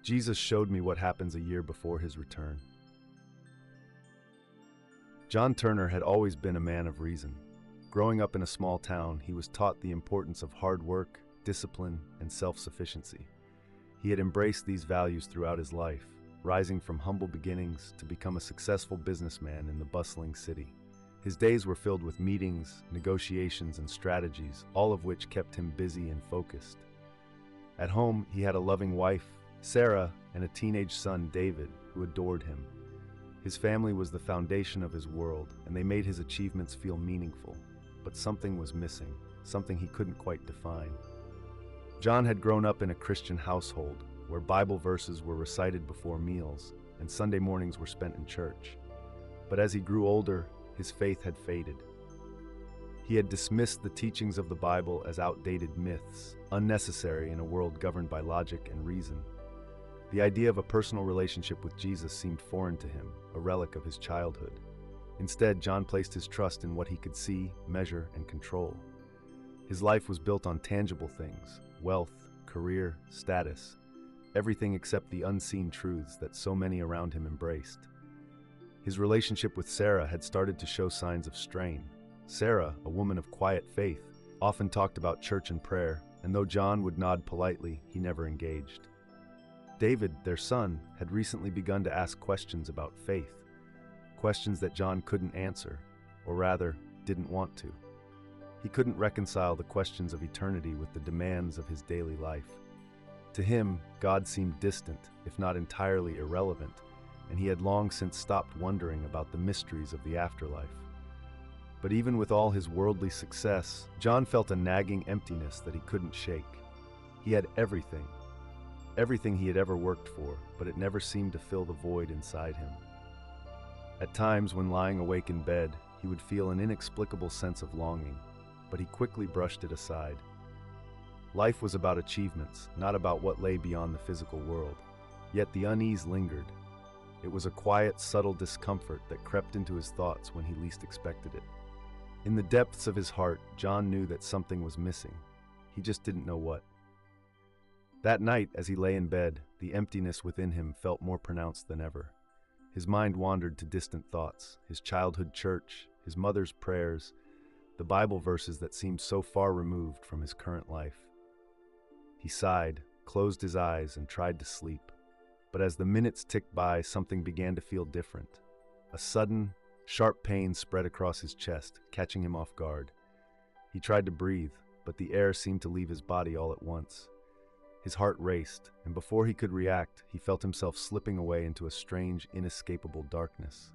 Jesus showed me what happens a year before his return. John Turner had always been a man of reason. Growing up in a small town, he was taught the importance of hard work, discipline, and self-sufficiency. He had embraced these values throughout his life, rising from humble beginnings to become a successful businessman in the bustling city. His days were filled with meetings, negotiations, and strategies, all of which kept him busy and focused. At home, he had a loving wife, Sarah, and a teenage son, David, who adored him. His family was the foundation of his world, and they made his achievements feel meaningful. But something was missing, something he couldn't quite define. John had grown up in a Christian household, where Bible verses were recited before meals, and Sunday mornings were spent in church. But as he grew older, his faith had faded. He had dismissed the teachings of the Bible as outdated myths, unnecessary in a world governed by logic and reason. The idea of a personal relationship with Jesus seemed foreign to him, a relic of his childhood. Instead, John placed his trust in what he could see, measure, and control. His life was built on tangible things: wealth, career, status, everything except the unseen truths that so many around him embraced. His relationship with Sarah had started to show signs of strain. Sarah, a woman of quiet faith, often talked about church and prayer, and though John would nod politely, he never engaged. David, their son, had recently begun to ask questions about faith, questions that John couldn't answer, or rather, didn't want to. He couldn't reconcile the questions of eternity with the demands of his daily life. To him, God seemed distant, if not entirely irrelevant, and he had long since stopped wondering about the mysteries of the afterlife. But even with all his worldly success, John felt a nagging emptiness that he couldn't shake. He had everything he had ever worked for, but it never seemed to fill the void inside him. At times, when lying awake in bed, he would feel an inexplicable sense of longing, but he quickly brushed it aside. Life was about achievements, not about what lay beyond the physical world. Yet the unease lingered. It was a quiet, subtle discomfort that crept into his thoughts when he least expected it. In the depths of his heart, John knew that something was missing. He just didn't know what. That night, as he lay in bed, the emptiness within him felt more pronounced than ever. His mind wandered to distant thoughts, his childhood church, his mother's prayers, the Bible verses that seemed so far removed from his current life. He sighed, closed his eyes, and tried to sleep. But as the minutes ticked by, something began to feel different. A sudden, sharp pain spread across his chest, catching him off guard. He tried to breathe, but the air seemed to leave his body all at once. His heart raced, and before he could react, he felt himself slipping away into a strange, inescapable darkness.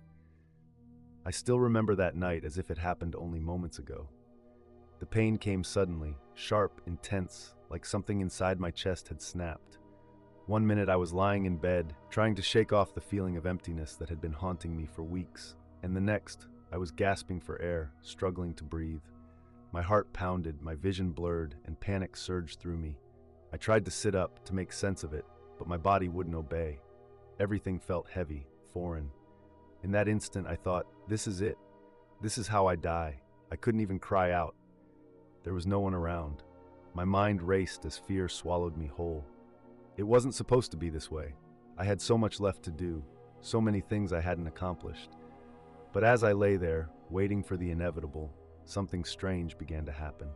I still remember that night as if it happened only moments ago. The pain came suddenly, sharp, intense, like something inside my chest had snapped. One minute I was lying in bed, trying to shake off the feeling of emptiness that had been haunting me for weeks, and the next, I was gasping for air, struggling to breathe. My heart pounded, my vision blurred, and panic surged through me. I tried to sit up, to make sense of it, but my body wouldn't obey. Everything felt heavy, foreign. In that instant, I thought, this is it. This is how I die. I couldn't even cry out. There was no one around. My mind raced as fear swallowed me whole. It wasn't supposed to be this way. I had so much left to do, so many things I hadn't accomplished. But as I lay there, waiting for the inevitable, something strange began to happen.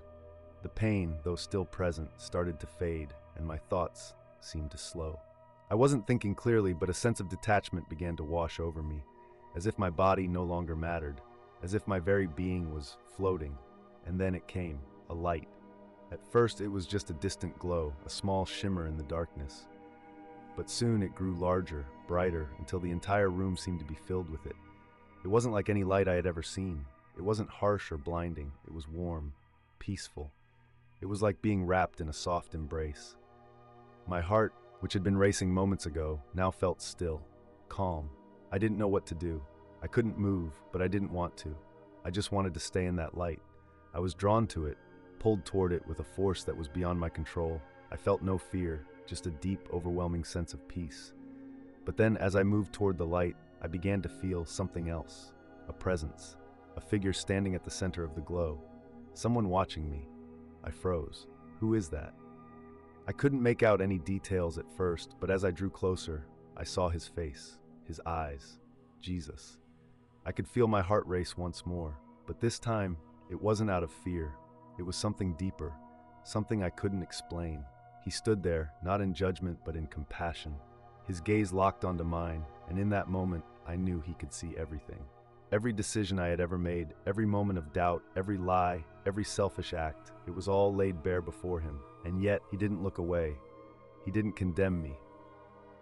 The pain, though still present, started to fade, and my thoughts seemed to slow. I wasn't thinking clearly, but a sense of detachment began to wash over me, as if my body no longer mattered, as if my very being was floating. And then it came, a light. At first, it was just a distant glow, a small shimmer in the darkness. But soon it grew larger, brighter, until the entire room seemed to be filled with it. It wasn't like any light I had ever seen. It wasn't harsh or blinding. It was warm, peaceful. It was like being wrapped in a soft embrace. My heart, which had been racing moments ago, now felt still, calm. I didn't know what to do. I couldn't move, but I didn't want to. I just wanted to stay in that light. I was drawn to it, pulled toward it with a force that was beyond my control. I felt no fear, just a deep, overwhelming sense of peace. But then, as I moved toward the light, I began to feel something else, a presence, a figure standing at the center of the glow, someone watching me. I froze. Who is that? I couldn't make out any details at first, but as I drew closer, I saw his face, his eyes, Jesus. I could feel my heart race once more, but this time, it wasn't out of fear. It was something deeper, something I couldn't explain. He stood there, not in judgment, but in compassion. His gaze locked onto mine, and in that moment, I knew he could see everything. Every decision I had ever made, every moment of doubt, every lie, every selfish act, it was all laid bare before him. And yet, he didn't look away. He didn't condemn me.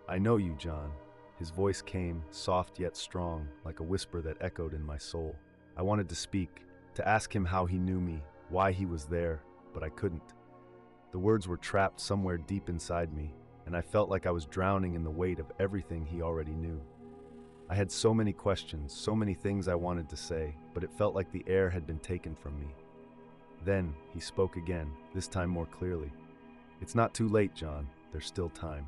"I know you, John." His voice came, soft yet strong, like a whisper that echoed in my soul. I wanted to speak, to ask him how he knew me, why he was there, but I couldn't. The words were trapped somewhere deep inside me, and I felt like I was drowning in the weight of everything he already knew. I had so many questions, so many things I wanted to say, but it felt like the air had been taken from me. Then he spoke again, this time more clearly. "It's not too late, John. There's still time."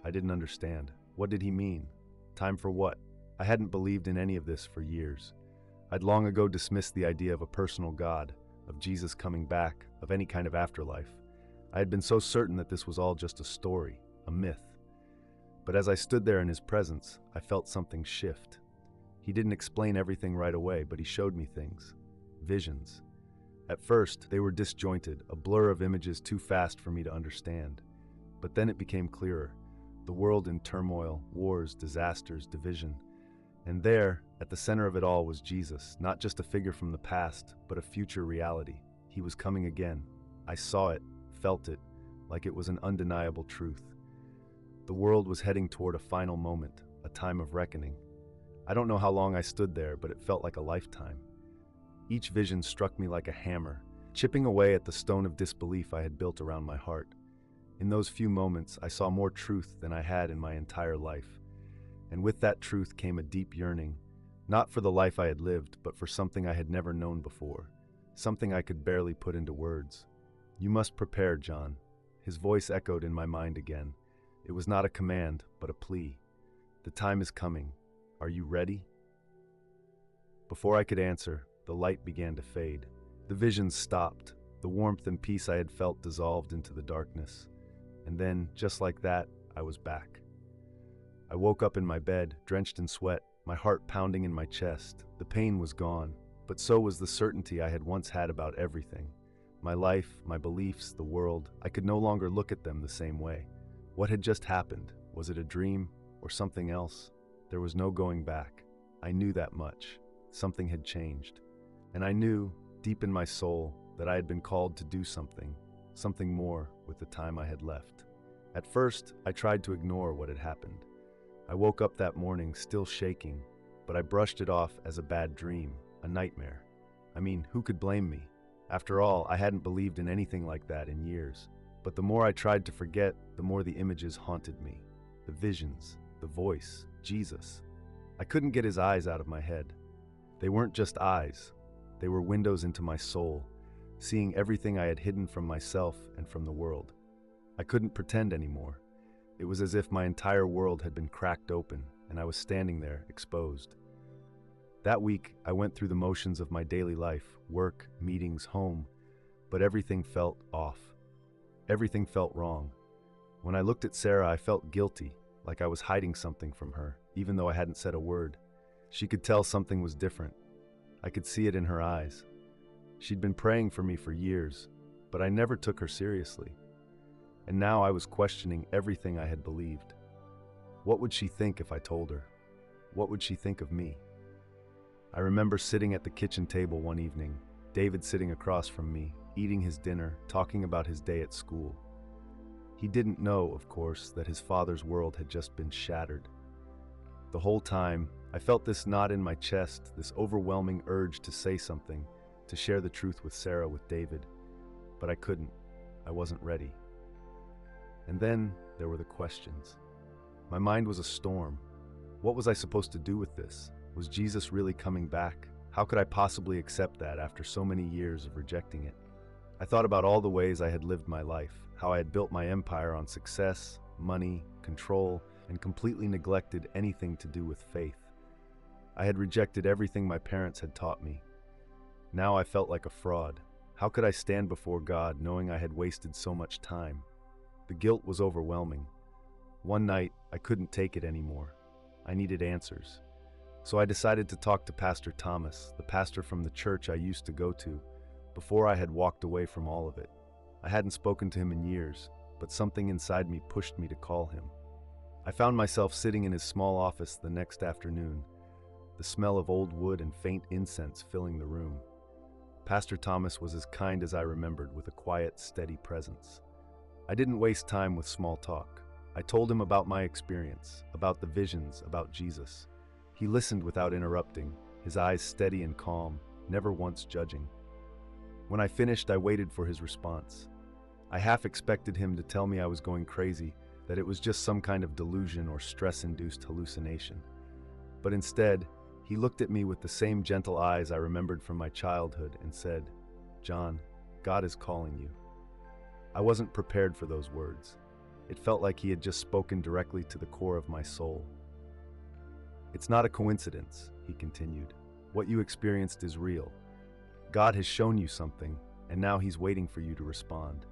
I didn't understand. What did he mean? Time for what? I hadn't believed in any of this for years. I'd long ago dismissed the idea of a personal God, of Jesus coming back, of any kind of afterlife. I had been so certain that this was all just a story, a myth. But as I stood there in his presence, I felt something shift. He didn't explain everything right away, but he showed me things. Visions. At first, they were disjointed, a blur of images too fast for me to understand. But then it became clearer. The world in turmoil, wars, disasters, division. And there, at the center of it all, was Jesus, not just a figure from the past, but a future reality. He was coming again. I saw it, felt it, like it was an undeniable truth. The world was heading toward a final moment, a time of reckoning. I don't know how long I stood there, but it felt like a lifetime. Each vision struck me like a hammer, chipping away at the stone of disbelief I had built around my heart. In those few moments, I saw more truth than I had in my entire life. And with that truth came a deep yearning, not for the life I had lived, but for something I had never known before, something I could barely put into words. "You must prepare, John." His voice echoed in my mind again. It was not a command, but a plea. "The time is coming. Are you ready?" Before I could answer, the light began to fade. The visions stopped. The warmth and peace I had felt dissolved into the darkness. And then, just like that, I was back. I woke up in my bed, drenched in sweat, my heart pounding in my chest. The pain was gone, but so was the certainty I had once had about everything. My life, my beliefs, the world, I could no longer look at them the same way. What had just happened? Was it a dream or something else? There was no going back. I knew that much. Something had changed. And I knew, deep in my soul, that I had been called to do something more with the time I had left. At first, I tried to ignore what had happened. I woke up that morning still shaking, but I brushed it off as a bad dream, a nightmare. I mean, who could blame me? After all, I hadn't believed in anything like that in years. But the more I tried to forget, the more the images haunted me. The visions, the voice, Jesus. I couldn't get his eyes out of my head. They weren't just eyes. They were windows into my soul, seeing everything I had hidden from myself and from the world. I couldn't pretend anymore. It was as if my entire world had been cracked open, and I was standing there, exposed. That week, I went through the motions of my daily life, work, meetings, home, but everything felt off. Everything felt wrong. When I looked at Sarah, I felt guilty, like I was hiding something from her, even though I hadn't said a word. She could tell something was different. I could see it in her eyes. She'd been praying for me for years, but I never took her seriously. And now I was questioning everything I had believed. What would she think if I told her? What would she think of me? I remember sitting at the kitchen table one evening, David sitting across from me, eating his dinner, talking about his day at school. He didn't know, of course, that his father's world had just been shattered. The whole time, I felt this knot in my chest, this overwhelming urge to say something, to share the truth with Sarah, with David. But I couldn't. I wasn't ready. And then there were the questions. My mind was a storm. What was I supposed to do with this? Was Jesus really coming back? How could I possibly accept that after so many years of rejecting it? I thought about all the ways I had lived my life, how I had built my empire on success, money, control, and completely neglected anything to do with faith. I had rejected everything my parents had taught me. Now I felt like a fraud. How could I stand before God knowing I had wasted so much time? The guilt was overwhelming. One night, I couldn't take it anymore. I needed answers. So I decided to talk to Pastor Thomas, the pastor from the church I used to go to, before I had walked away from all of it. I hadn't spoken to him in years, but something inside me pushed me to call him. I found myself sitting in his small office the next afternoon, the smell of old wood and faint incense filling the room. Pastor Thomas was as kind as I remembered, with a quiet, steady presence. I didn't waste time with small talk. I told him about my experience, about the visions, about Jesus. He listened without interrupting, his eyes steady and calm, never once judging. When I finished, I waited for his response. I half expected him to tell me I was going crazy, that it was just some kind of delusion or stress-induced hallucination. But instead, he looked at me with the same gentle eyes I remembered from my childhood and said, "John, God is calling you." I wasn't prepared for those words. It felt like he had just spoken directly to the core of my soul. "It's not a coincidence," he continued. "What you experienced is real. God has shown you something, and now he's waiting for you to respond."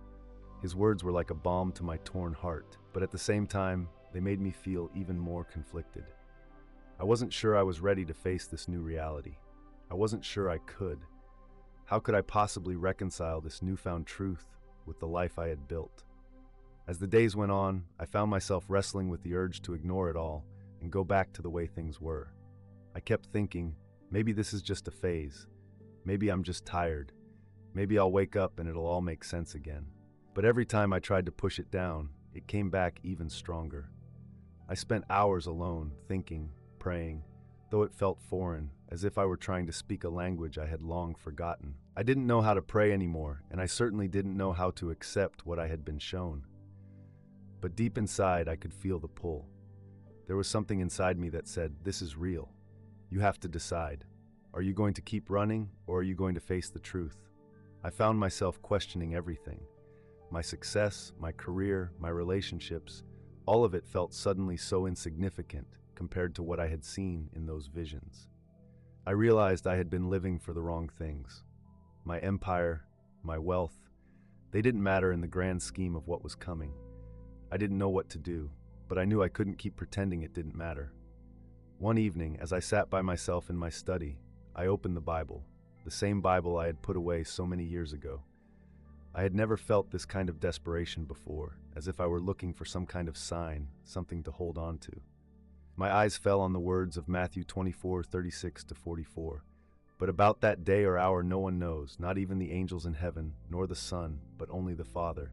His words were like a balm to my torn heart, but at the same time, they made me feel even more conflicted. I wasn't sure I was ready to face this new reality. I wasn't sure I could. How could I possibly reconcile this newfound truth with the life I had built? As the days went on, I found myself wrestling with the urge to ignore it all and go back to the way things were. I kept thinking, maybe this is just a phase. Maybe I'm just tired. Maybe I'll wake up and it'll all make sense again. But every time I tried to push it down, it came back even stronger. I spent hours alone, thinking, praying, though it felt foreign, as if I were trying to speak a language I had long forgotten. I didn't know how to pray anymore, and I certainly didn't know how to accept what I had been shown. But deep inside, I could feel the pull. There was something inside me that said, "This is real. You have to decide. Are you going to keep running, or are you going to face the truth?" I found myself questioning everything. My success, my career, my relationships, all of it felt suddenly so insignificant compared to what I had seen in those visions. I realized I had been living for the wrong things. My empire, my wealth, they didn't matter in the grand scheme of what was coming. I didn't know what to do, but I knew I couldn't keep pretending it didn't matter. One evening, as I sat by myself in my study, I opened the Bible, the same Bible I had put away so many years ago. I had never felt this kind of desperation before, as if I were looking for some kind of sign, something to hold on to. My eyes fell on the words of Matthew 24:36-44. "But about that day or hour no one knows, not even the angels in heaven, nor the Son, but only the Father.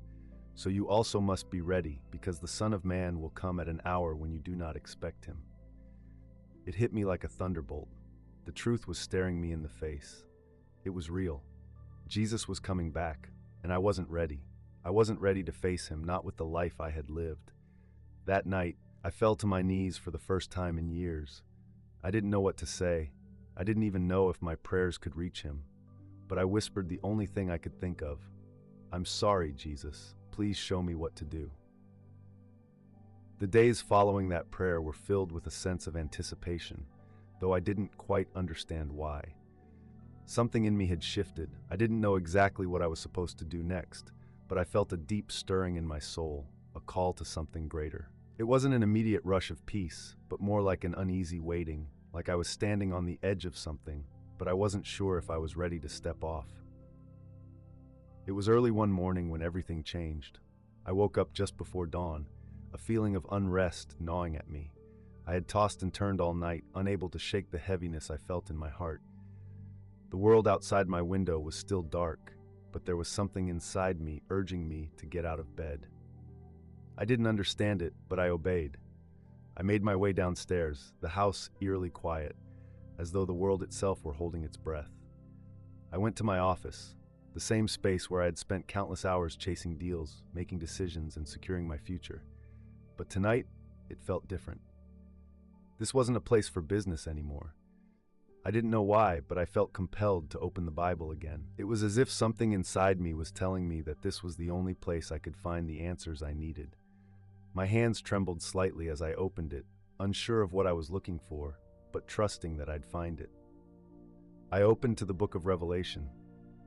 So you also must be ready, because the Son of Man will come at an hour when you do not expect him." It hit me like a thunderbolt. The truth was staring me in the face. It was real. Jesus was coming back, and I wasn't ready. I wasn't ready to face him, not with the life I had lived. That night, I fell to my knees for the first time in years. I didn't know what to say. I didn't even know if my prayers could reach him. But I whispered the only thing I could think of. "I'm sorry, Jesus. Please show me what to do." The days following that prayer were filled with a sense of anticipation, though I didn't quite understand why. Something in me had shifted. I didn't know exactly what I was supposed to do next, but I felt a deep stirring in my soul, a call to something greater. It wasn't an immediate rush of peace, but more like an uneasy waiting, like I was standing on the edge of something, but I wasn't sure if I was ready to step off. It was early one morning when everything changed. I woke up just before dawn, a feeling of unrest gnawing at me. I had tossed and turned all night, unable to shake the heaviness I felt in my heart. The world outside my window was still dark, but there was something inside me urging me to get out of bed. I didn't understand it, but I obeyed. I made my way downstairs, the house eerily quiet, as though the world itself were holding its breath. I went to my office, the same space where I had spent countless hours chasing deals, making decisions, and securing my future. But tonight, it felt different. This wasn't a place for business anymore. I didn't know why, but I felt compelled to open the Bible again. It was as if something inside me was telling me that this was the only place I could find the answers I needed. My hands trembled slightly as I opened it, unsure of what I was looking for, but trusting that I'd find it. I opened to the book of Revelation,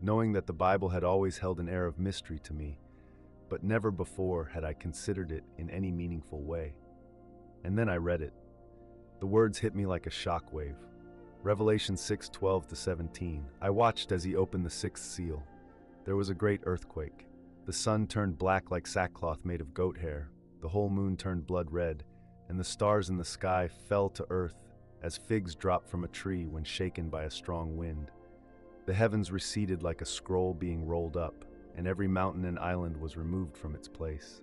knowing that the Bible had always held an air of mystery to me, but never before had I considered it in any meaningful way. And then I read it. The words hit me like a shockwave. Revelation 6:12-17. I watched as he opened the sixth seal. There was a great earthquake. The sun turned black like sackcloth made of goat hair. The whole moon turned blood red, and the stars in the sky fell to earth as figs drop from a tree when shaken by a strong wind. The heavens receded like a scroll being rolled up, and every mountain and island was removed from its place.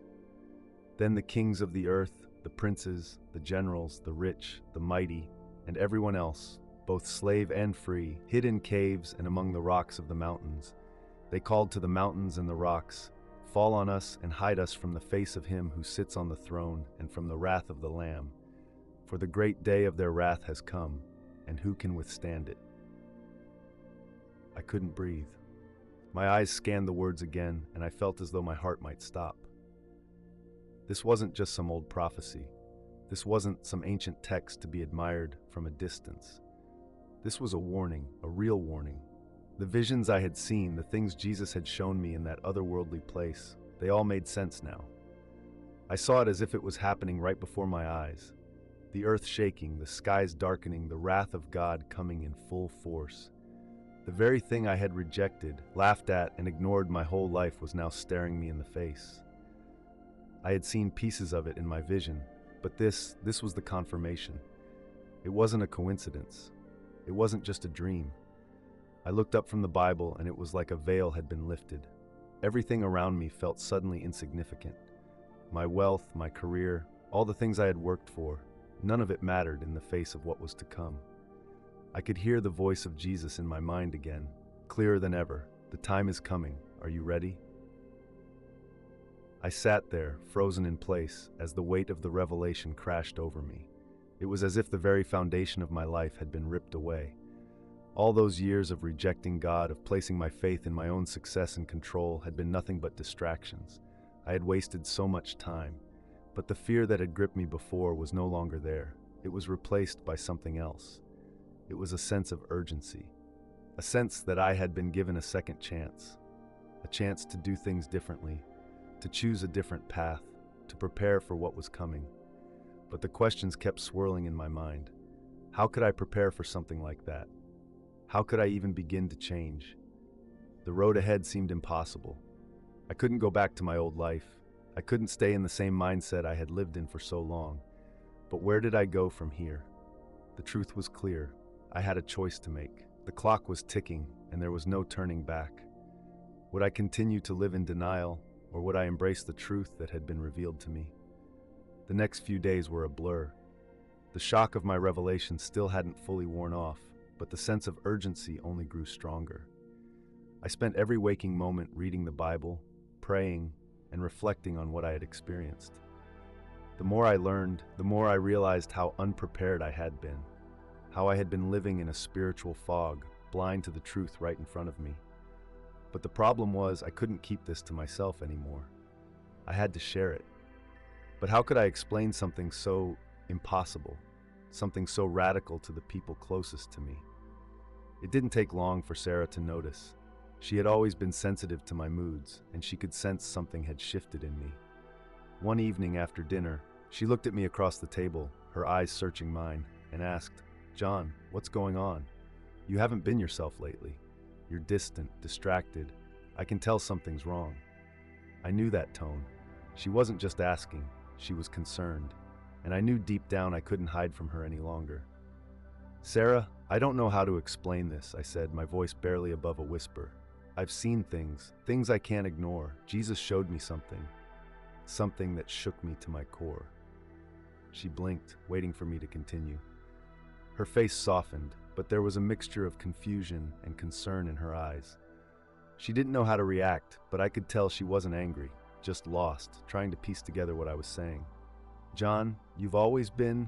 Then the kings of the earth, the princes, the generals, the rich, the mighty, and everyone else, both slave and free, hid in caves and among the rocks of the mountains. They called to the mountains and the rocks, "Fall on us and hide us from the face of him who sits on the throne and from the wrath of the Lamb. For the great day of their wrath has come, and who can withstand it?" I couldn't breathe. My eyes scanned the words again, and I felt as though my heart might stop. This wasn't just some old prophecy. This wasn't some ancient text to be admired from a distance. This was a warning, a real warning. The visions I had seen, the things Jesus had shown me in that otherworldly place, they all made sense now. I saw it as if it was happening right before my eyes. The earth shaking, the skies darkening, the wrath of God coming in full force. The very thing I had rejected, laughed at, and ignored my whole life was now staring me in the face. I had seen pieces of it in my vision, but this was the confirmation. It wasn't a coincidence. It wasn't just a dream. I looked up from the Bible, and it was like a veil had been lifted. Everything around me felt suddenly insignificant. My wealth, my career, all the things I had worked for, none of it mattered in the face of what was to come. I could hear the voice of Jesus in my mind again, clearer than ever. The time is coming. Are you ready? I sat there, frozen in place, as the weight of the revelation crashed over me. It was as if the very foundation of my life had been ripped away. All those years of rejecting God, of placing my faith in my own success and control, had been nothing but distractions. I had wasted so much time. But the fear that had gripped me before was no longer there. It was replaced by something else. It was a sense of urgency. A sense that I had been given a second chance. A chance to do things differently, to choose a different path, to prepare for what was coming. But the questions kept swirling in my mind. How could I prepare for something like that? How could I even begin to change? The road ahead seemed impossible. I couldn't go back to my old life. I couldn't stay in the same mindset I had lived in for so long. But where did I go from here? The truth was clear. I had a choice to make. The clock was ticking, and there was no turning back. Would I continue to live in denial, or would I embrace the truth that had been revealed to me? The next few days were a blur. The shock of my revelation still hadn't fully worn off, but the sense of urgency only grew stronger. I spent every waking moment reading the Bible, praying, and reflecting on what I had experienced. The more I learned, the more I realized how unprepared I had been, how I had been living in a spiritual fog, blind to the truth right in front of me. But the problem was I couldn't keep this to myself anymore. I had to share it. But how could I explain something so impossible, something so radical to the people closest to me? It didn't take long for Sarah to notice. She had always been sensitive to my moods, and she could sense something had shifted in me. One evening after dinner, she looked at me across the table, her eyes searching mine, and asked, "John, what's going on? You haven't been yourself lately. You're distant, distracted. I can tell something's wrong." I knew that tone. She wasn't just asking, she was concerned, and I knew deep down I couldn't hide from her any longer. "Sarah, I don't know how to explain this," I said, my voice barely above a whisper. "I've seen things I can't ignore. Jesus showed me something that shook me to my core." She blinked, waiting for me to continue. Her face softened, but there was a mixture of confusion and concern in her eyes. She didn't know how to react, but I could tell she wasn't angry, just lost, trying to piece together what I was saying. "John, you've always been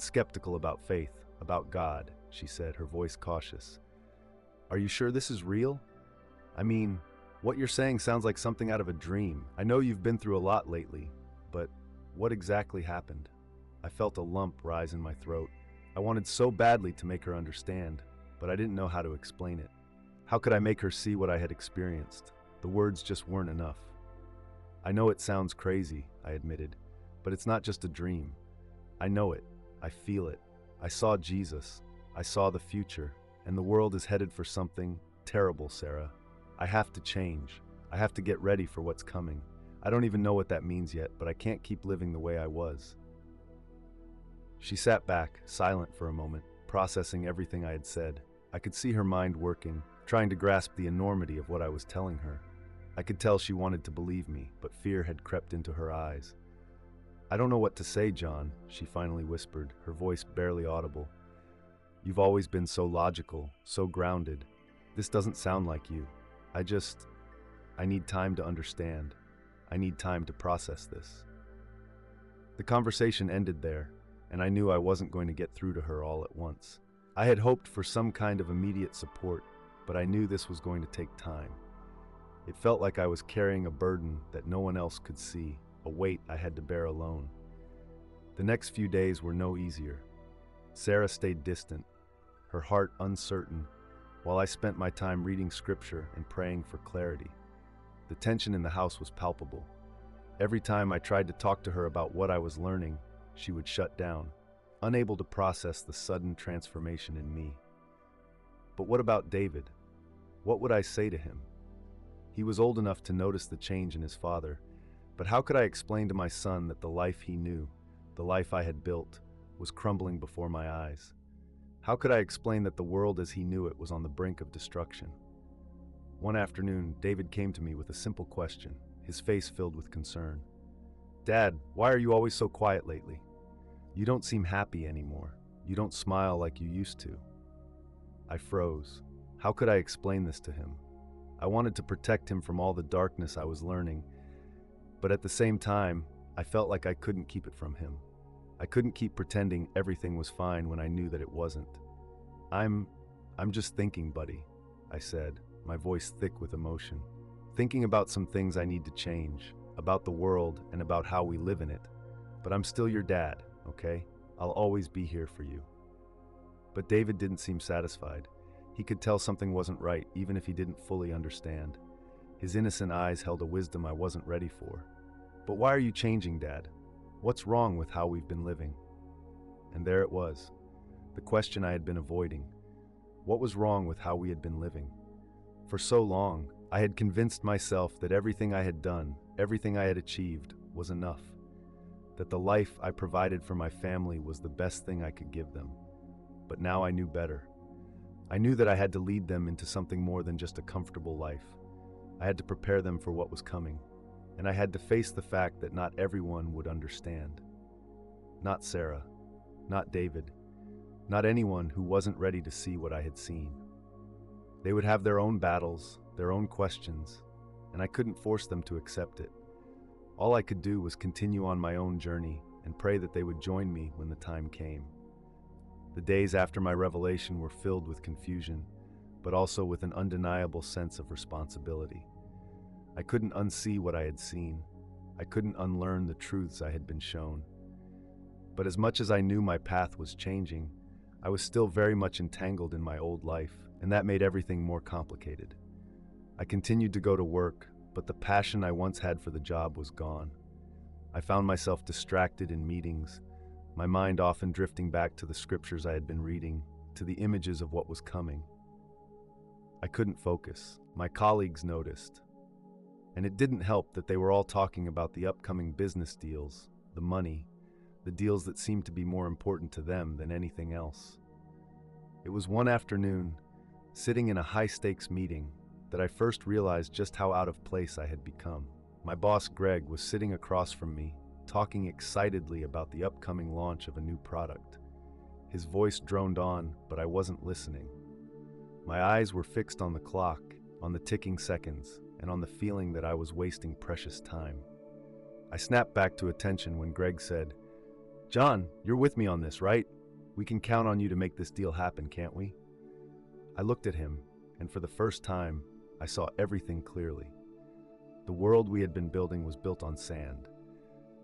skeptical about faith, about God," she said, her voice cautious. "Are you sure this is real? I mean, what you're saying sounds like something out of a dream. I know you've been through a lot lately, but what exactly happened?" I felt a lump rise in my throat. I wanted so badly to make her understand, but I didn't know how to explain it. How could I make her see what I had experienced? The words just weren't enough. I know it sounds crazy, I admitted, but it's not just a dream. I know it. I feel it. I saw Jesus. I saw the future, and the world is headed for something terrible, Sarah. I have to change. I have to get ready for what's coming. I don't even know what that means yet, but I can't keep living the way I was. She sat back, silent for a moment, processing everything I had said. I could see her mind working, trying to grasp the enormity of what I was telling her. I could tell she wanted to believe me, but fear had crept into her eyes. I don't know what to say, John, she finally whispered, her voice barely audible. You've always been so logical, so grounded. This doesn't sound like you. I need time to understand. I need time to process this. The conversation ended there, and I knew I wasn't going to get through to her all at once. I had hoped for some kind of immediate support, but I knew this was going to take time. It felt like I was carrying a burden that no one else could see, a weight I had to bear alone. The next few days were no easier. Sarah stayed distant, her heart uncertain, while I spent my time reading scripture and praying for clarity. The tension in the house was palpable. Every time I tried to talk to her about what I was learning, she would shut down, unable to process the sudden transformation in me. But what about David? What would I say to him? He was old enough to notice the change in his father, but how could I explain to my son that the life he knew, the life I had built, was crumbling before my eyes? How could I explain that the world as he knew it was on the brink of destruction? One afternoon, David came to me with a simple question, his face filled with concern. Dad, why are you always so quiet lately? You don't seem happy anymore. You don't smile like you used to. I froze. How could I explain this to him? I wanted to protect him from all the darkness I was learning, but at the same time, I felt like I couldn't keep it from him. I couldn't keep pretending everything was fine when I knew that it wasn't. I'm just thinking, buddy, I said, my voice thick with emotion. Thinking about some things I need to change, about the world and about how we live in it. But I'm still your dad, okay? I'll always be here for you. But David didn't seem satisfied. He could tell something wasn't right, even if he didn't fully understand. His innocent eyes held a wisdom I wasn't ready for. But why are you changing, Dad? What's wrong with how we've been living? And there it was, the question I had been avoiding. What was wrong with how we had been living? For so long, I had convinced myself that everything I had done, everything I had achieved, was enough. That the life I provided for my family was the best thing I could give them. But now I knew better. I knew that I had to lead them into something more than just a comfortable life. I had to prepare them for what was coming, and I had to face the fact that not everyone would understand. Not Sarah, not David, not anyone who wasn't ready to see what I had seen. They would have their own battles, their own questions, and I couldn't force them to accept it. All I could do was continue on my own journey and pray that they would join me when the time came. The days after my revelation were filled with confusion, but also with an undeniable sense of responsibility. I couldn't unsee what I had seen. I couldn't unlearn the truths I had been shown. But as much as I knew my path was changing, I was still very much entangled in my old life, and that made everything more complicated. I continued to go to work, but the passion I once had for the job was gone. I found myself distracted in meetings, my mind often drifting back to the scriptures I had been reading, to the images of what was coming. I couldn't focus. My colleagues noticed. And it didn't help that they were all talking about the upcoming business deals, the money, the deals that seemed to be more important to them than anything else. It was one afternoon, sitting in a high-stakes meeting, that I first realized just how out of place I had become. My boss, Greg, was sitting across from me, talking excitedly about the upcoming launch of a new product. His voice droned on, but I wasn't listening. My eyes were fixed on the clock, on the ticking seconds, and on the feeling that I was wasting precious time. I snapped back to attention when Greg said, "John, you're with me on this, right? We can count on you to make this deal happen, can't we?" I looked at him, and for the first time, I saw everything clearly. The world we had been building was built on sand.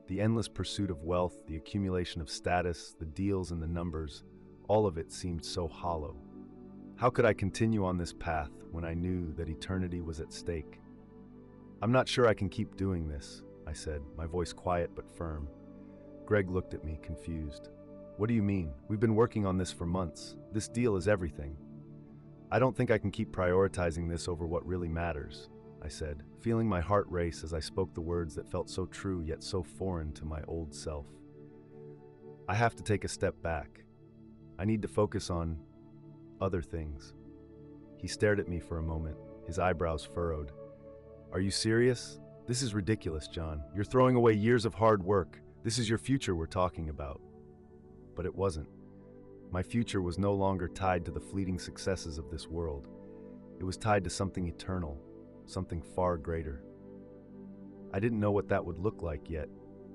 The endless pursuit of wealth, the accumulation of status, the deals and the numbers, all of it seemed so hollow. How could I continue on this path when I knew that eternity was at stake? "I'm not sure I can keep doing this," I said, my voice quiet but firm. Greg looked at me, confused. What do you mean? We've been working on this for months. This deal is everything. I don't think I can keep prioritizing this over what really matters, I said, feeling my heart race as I spoke the words that felt so true yet so foreign to my old self. I have to take a step back. I need to focus on other things. He stared at me for a moment, his eyebrows furrowed. Are you serious? This is ridiculous, John. You're throwing away years of hard work. This is your future we're talking about. But it wasn't. My future was no longer tied to the fleeting successes of this world. It was tied to something eternal, something far greater. I didn't know what that would look like yet,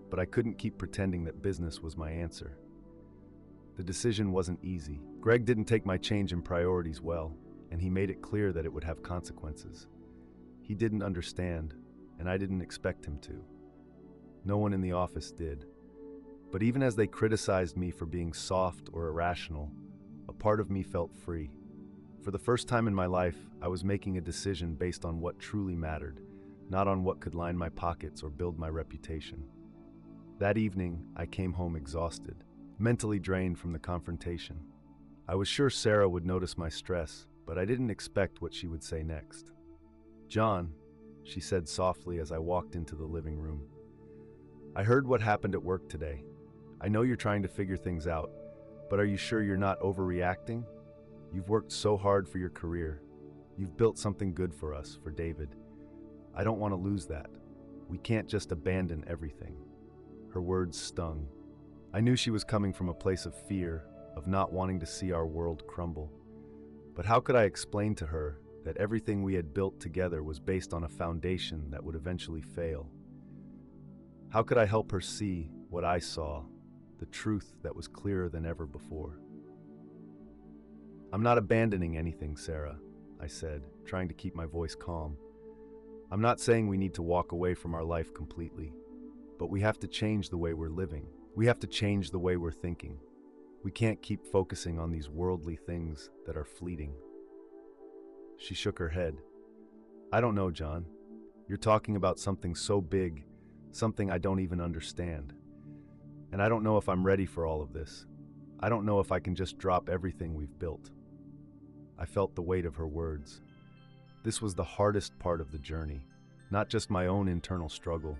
but I couldn't keep pretending that business was my answer. The decision wasn't easy. Greg didn't take my change in priorities well, and he made it clear that it would have consequences. He didn't understand, and I didn't expect him to. No one in the office did. But even as they criticized me for being soft or irrational, a part of me felt free. For the first time in my life, I was making a decision based on what truly mattered, not on what could line my pockets or build my reputation. That evening, I came home exhausted, mentally drained from the confrontation. I was sure Sarah would notice my stress, but I didn't expect what she would say next. John, she said softly as I walked into the living room. I heard what happened at work today. I know you're trying to figure things out, but are you sure you're not overreacting? You've worked so hard for your career. You've built something good for us, for David. I don't want to lose that. We can't just abandon everything. Her words stung. I knew she was coming from a place of fear, of not wanting to see our world crumble. But how could I explain to her that everything we had built together was based on a foundation that would eventually fail? How could I help her see what I saw, the truth that was clearer than ever before? I'm not abandoning anything, Sarah, I said, trying to keep my voice calm. I'm not saying we need to walk away from our life completely, but we have to change the way we're living. We have to change the way we're thinking. We can't keep focusing on these worldly things that are fleeting. She shook her head. I don't know, John. You're talking about something so big, something I don't even understand. And I don't know if I'm ready for all of this. I don't know if I can just drop everything we've built. I felt the weight of her words. This was the hardest part of the journey, not just my own internal struggle,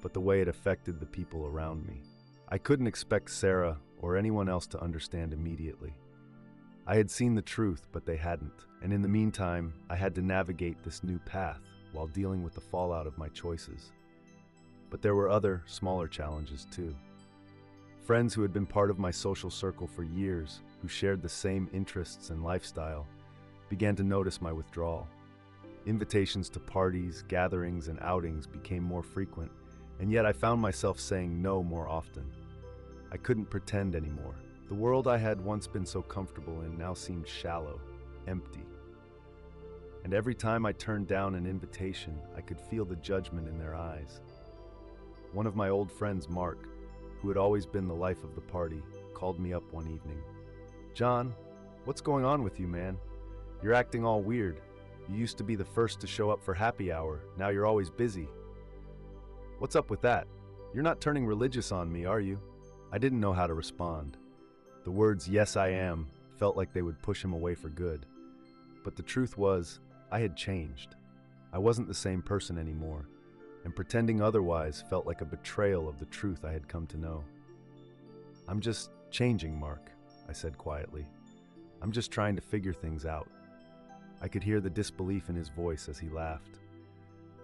but the way it affected the people around me. I couldn't expect Sarah or anyone else to understand immediately. I had seen the truth, but they hadn't, and in the meantime, I had to navigate this new path while dealing with the fallout of my choices. But there were other, smaller challenges too. Friends who had been part of my social circle for years, who shared the same interests and lifestyle, began to notice my withdrawal. Invitations to parties, gatherings, and outings became more frequent, and yet I found myself saying no more often. I couldn't pretend anymore. The world I had once been so comfortable in now seemed shallow, empty. And every time I turned down an invitation, I could feel the judgment in their eyes. One of my old friends, Mark, who had always been the life of the party, called me up one evening. John, what's going on with you, man? You're acting all weird. You used to be the first to show up for happy hour. Now you're always busy. What's up with that? You're not turning religious on me, are you? I didn't know how to respond. The words, yes, I am, felt like they would push him away for good. But the truth was, I had changed. I wasn't the same person anymore, and pretending otherwise felt like a betrayal of the truth I had come to know. I'm just changing, Mark, I said quietly. I'm just trying to figure things out. I could hear the disbelief in his voice as he laughed.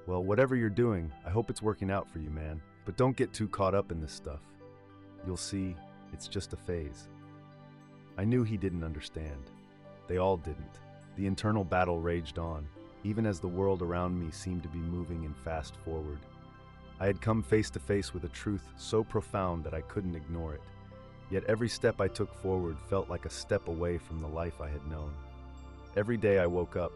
Well, whatever you're doing, I hope it's working out for you, man. But don't get too caught up in this stuff. You'll see, it's just a phase. I knew he didn't understand. They all didn't. The internal battle raged on, even as the world around me seemed to be moving in fast forward. I had come face to face with a truth so profound that I couldn't ignore it. Yet every step I took forward felt like a step away from the life I had known. Every day I woke up,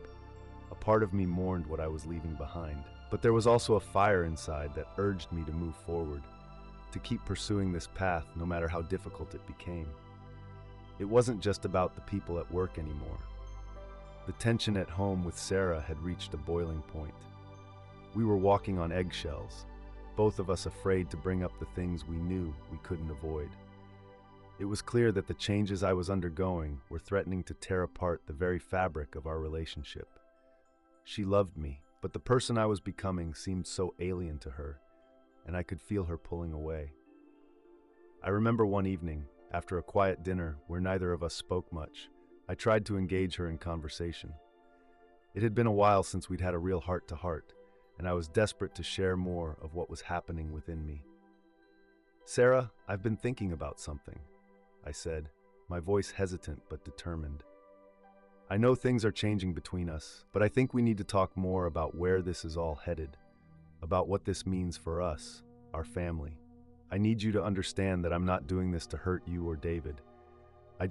a part of me mourned what I was leaving behind. But there was also a fire inside that urged me to move forward, to keep pursuing this path no matter how difficult it became. It wasn't just about the people at work anymore. The tension at home with Sarah had reached a boiling point. We were walking on eggshells. both of us afraid to bring up the things we knew we couldn't avoid. It was clear that the changes I was undergoing were threatening to tear apart the very fabric of our relationship. She loved me, but the person I was becoming seemed so alien to her, and I could feel her pulling away. I remember one evening, after a quiet dinner where neither of us spoke much, I tried to engage her in conversation. It had been a while since we'd had a real heart-to-heart, and I was desperate to share more of what was happening within me. "Sarah, I've been thinking about something," I said, my voice hesitant but determined. "I know things are changing between us, but I think we need to talk more about where this is all headed, about what this means for us, our family. I need you to understand that I'm not doing this to hurt you or David. I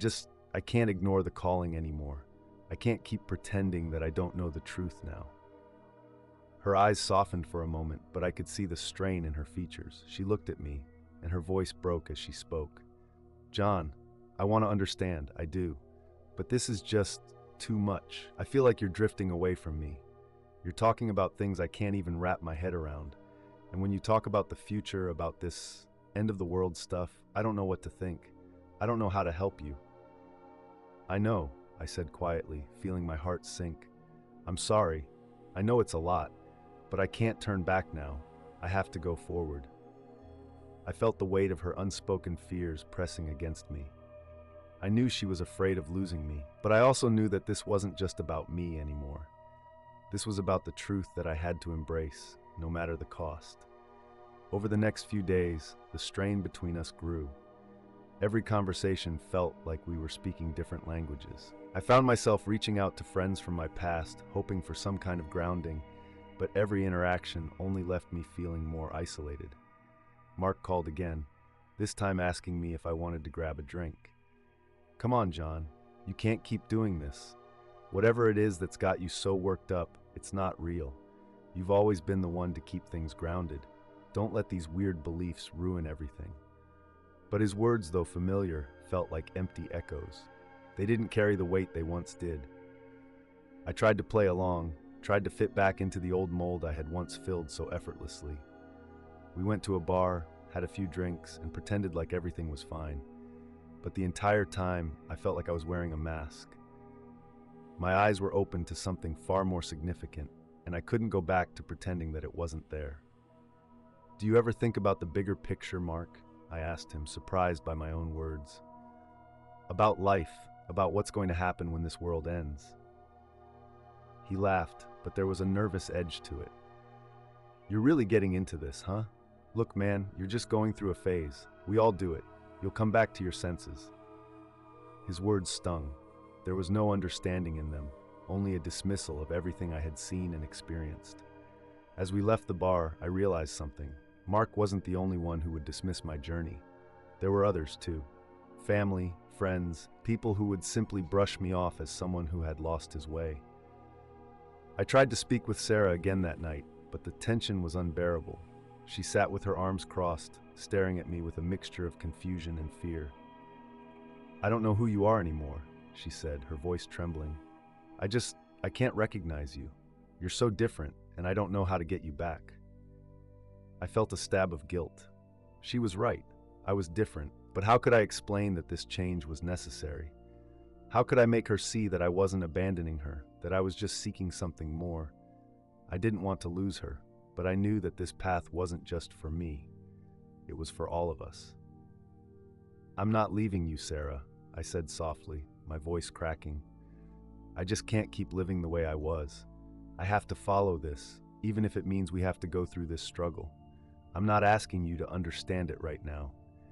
can't ignore the calling anymore. I can't keep pretending that I don't know the truth now." Her eyes softened for a moment, but I could see the strain in her features. She looked at me, and her voice broke as she spoke. "John, I want to understand, I do. But this is just too much. I feel like you're drifting away from me. You're talking about things I can't even wrap my head around. And when you talk about the future, about this end-of-the-world stuff, I don't know what to think. I don't know how to help you." "I know," I said quietly, feeling my heart sink. "I'm sorry. I know it's a lot, but I can't turn back now. I have to go forward." I felt the weight of her unspoken fears pressing against me. I knew she was afraid of losing me, but I also knew that this wasn't just about me anymore. This was about the truth that I had to embrace, no matter the cost. Over the next few days, the strain between us grew. Every conversation felt like we were speaking different languages. I found myself reaching out to friends from my past, hoping for some kind of grounding, but every interaction only left me feeling more isolated. Mark called again, this time asking me if I wanted to grab a drink. "Come on, John. You can't keep doing this. Whatever it is that's got you so worked up, it's not real. You've always been the one to keep things grounded. Don't let these weird beliefs ruin everything." But his words, though familiar, felt like empty echoes. They didn't carry the weight they once did. I tried to play along, tried to fit back into the old mold I had once filled so effortlessly. We went to a bar, had a few drinks, and pretended like everything was fine. But the entire time, I felt like I was wearing a mask. My eyes were open to something far more significant, and I couldn't go back to pretending that it wasn't there. "Do you ever think about the bigger picture, Mark?" I asked him, surprised by my own words. "About life, about what's going to happen when this world ends." He laughed, but there was a nervous edge to it. "You're really getting into this, huh? Look, man, you're just going through a phase. We all do it. You'll come back to your senses." His words stung. There was no understanding in them, only a dismissal of everything I had seen and experienced. As we left the bar, I realized something. Mark wasn't the only one who would dismiss my journey. There were others too. Family, friends, people who would simply brush me off as someone who had lost his way. I tried to speak with Sarah again that night, but the tension was unbearable. She sat with her arms crossed, staring at me with a mixture of confusion and fear. "I don't know who you are anymore," she said, her voice trembling. I can't recognize you. You're so different, and I don't know how to get you back." I felt a stab of guilt. She was right. I was different, but how could I explain that this change was necessary? How could I make her see that I wasn't abandoning her, that I was just seeking something more? I didn't want to lose her, but I knew that this path wasn't just for me. It was for all of us. "I'm not leaving you, Sarah," I said softly, my voice cracking. "I just can't keep living the way I was. I have to follow this, even if it means we have to go through this struggle. I'm not asking you to understand it right now.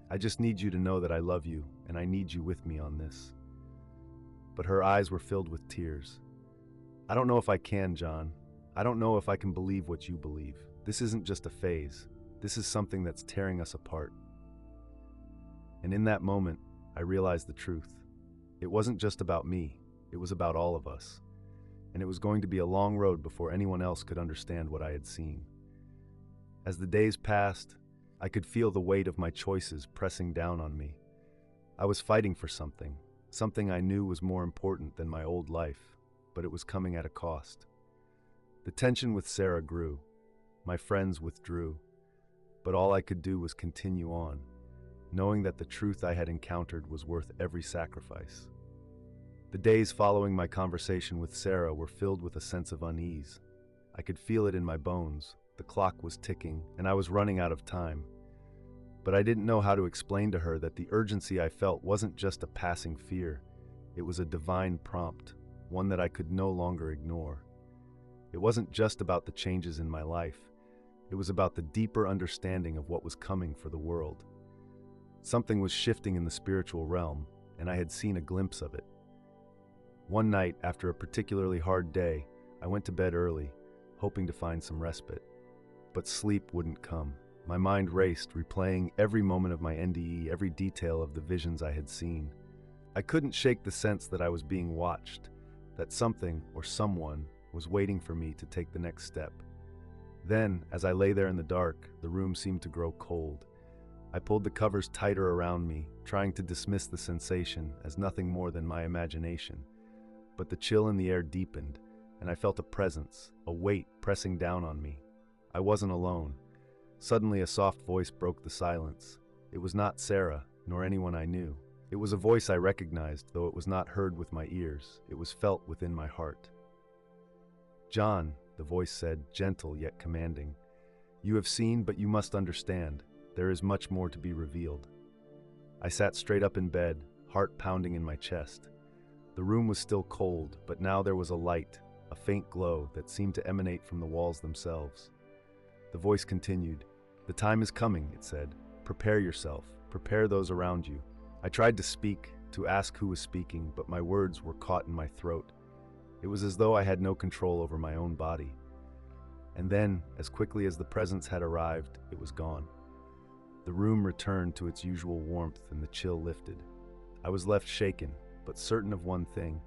I just need you to know that I love you, and I need you with me on this." But her eyes were filled with tears. "I don't know if I can, John. I don't know if I can believe what you believe. This isn't just a phase. This is something that's tearing us apart." And in that moment, I realized the truth. It wasn't just about me. It was about all of us. And it was going to be a long road before anyone else could understand what I had seen. As the days passed, I could feel the weight of my choices pressing down on me. I was fighting for something I knew was more important than my old life, but it was coming at a cost. The tension with Sarah grew. My friends withdrew. but all I could do was continue on, knowing that the truth I had encountered was worth every sacrifice. The days following my conversation with Sarah were filled with a sense of unease. I could feel it in my bones. The clock was ticking, and I was running out of time. But I didn't know how to explain to her that the urgency I felt wasn't just a passing fear. It was a divine prompt, one that I could no longer ignore. It wasn't just about the changes in my life. It was about the deeper understanding of what was coming for the world. Something was shifting in the spiritual realm, and I had seen a glimpse of it. One night, after a particularly hard day, I went to bed early, hoping to find some respite. But sleep wouldn't come. My mind raced, replaying every moment of my NDE, every detail of the visions I had seen. I couldn't shake the sense that I was being watched, that something or someone was waiting for me to take the next step. Then, as I lay there in the dark, the room seemed to grow cold. I pulled the covers tighter around me, trying to dismiss the sensation as nothing more than my imagination. But the chill in the air deepened, and I felt a presence, a weight pressing down on me. I wasn't alone. Suddenly a soft voice broke the silence. It was not Sarah, nor anyone I knew. It was a voice I recognized, though it was not heard with my ears. It was felt within my heart. "John," the voice said, gentle yet commanding. "You have seen, but you must understand. There is much more to be revealed." I sat straight up in bed, heart pounding in my chest. The room was still cold, but now there was a light, a faint glow that seemed to emanate from the walls themselves. The voice continued. "The time is coming," it said. "Prepare yourself. Prepare those around you." I tried to speak, to ask who was speaking, but my words were caught in my throat. It was as though I had no control over my own body. And then, as quickly as the presence had arrived, it was gone. The room returned to its usual warmth and the chill lifted. I was left shaken, but certain of one thing.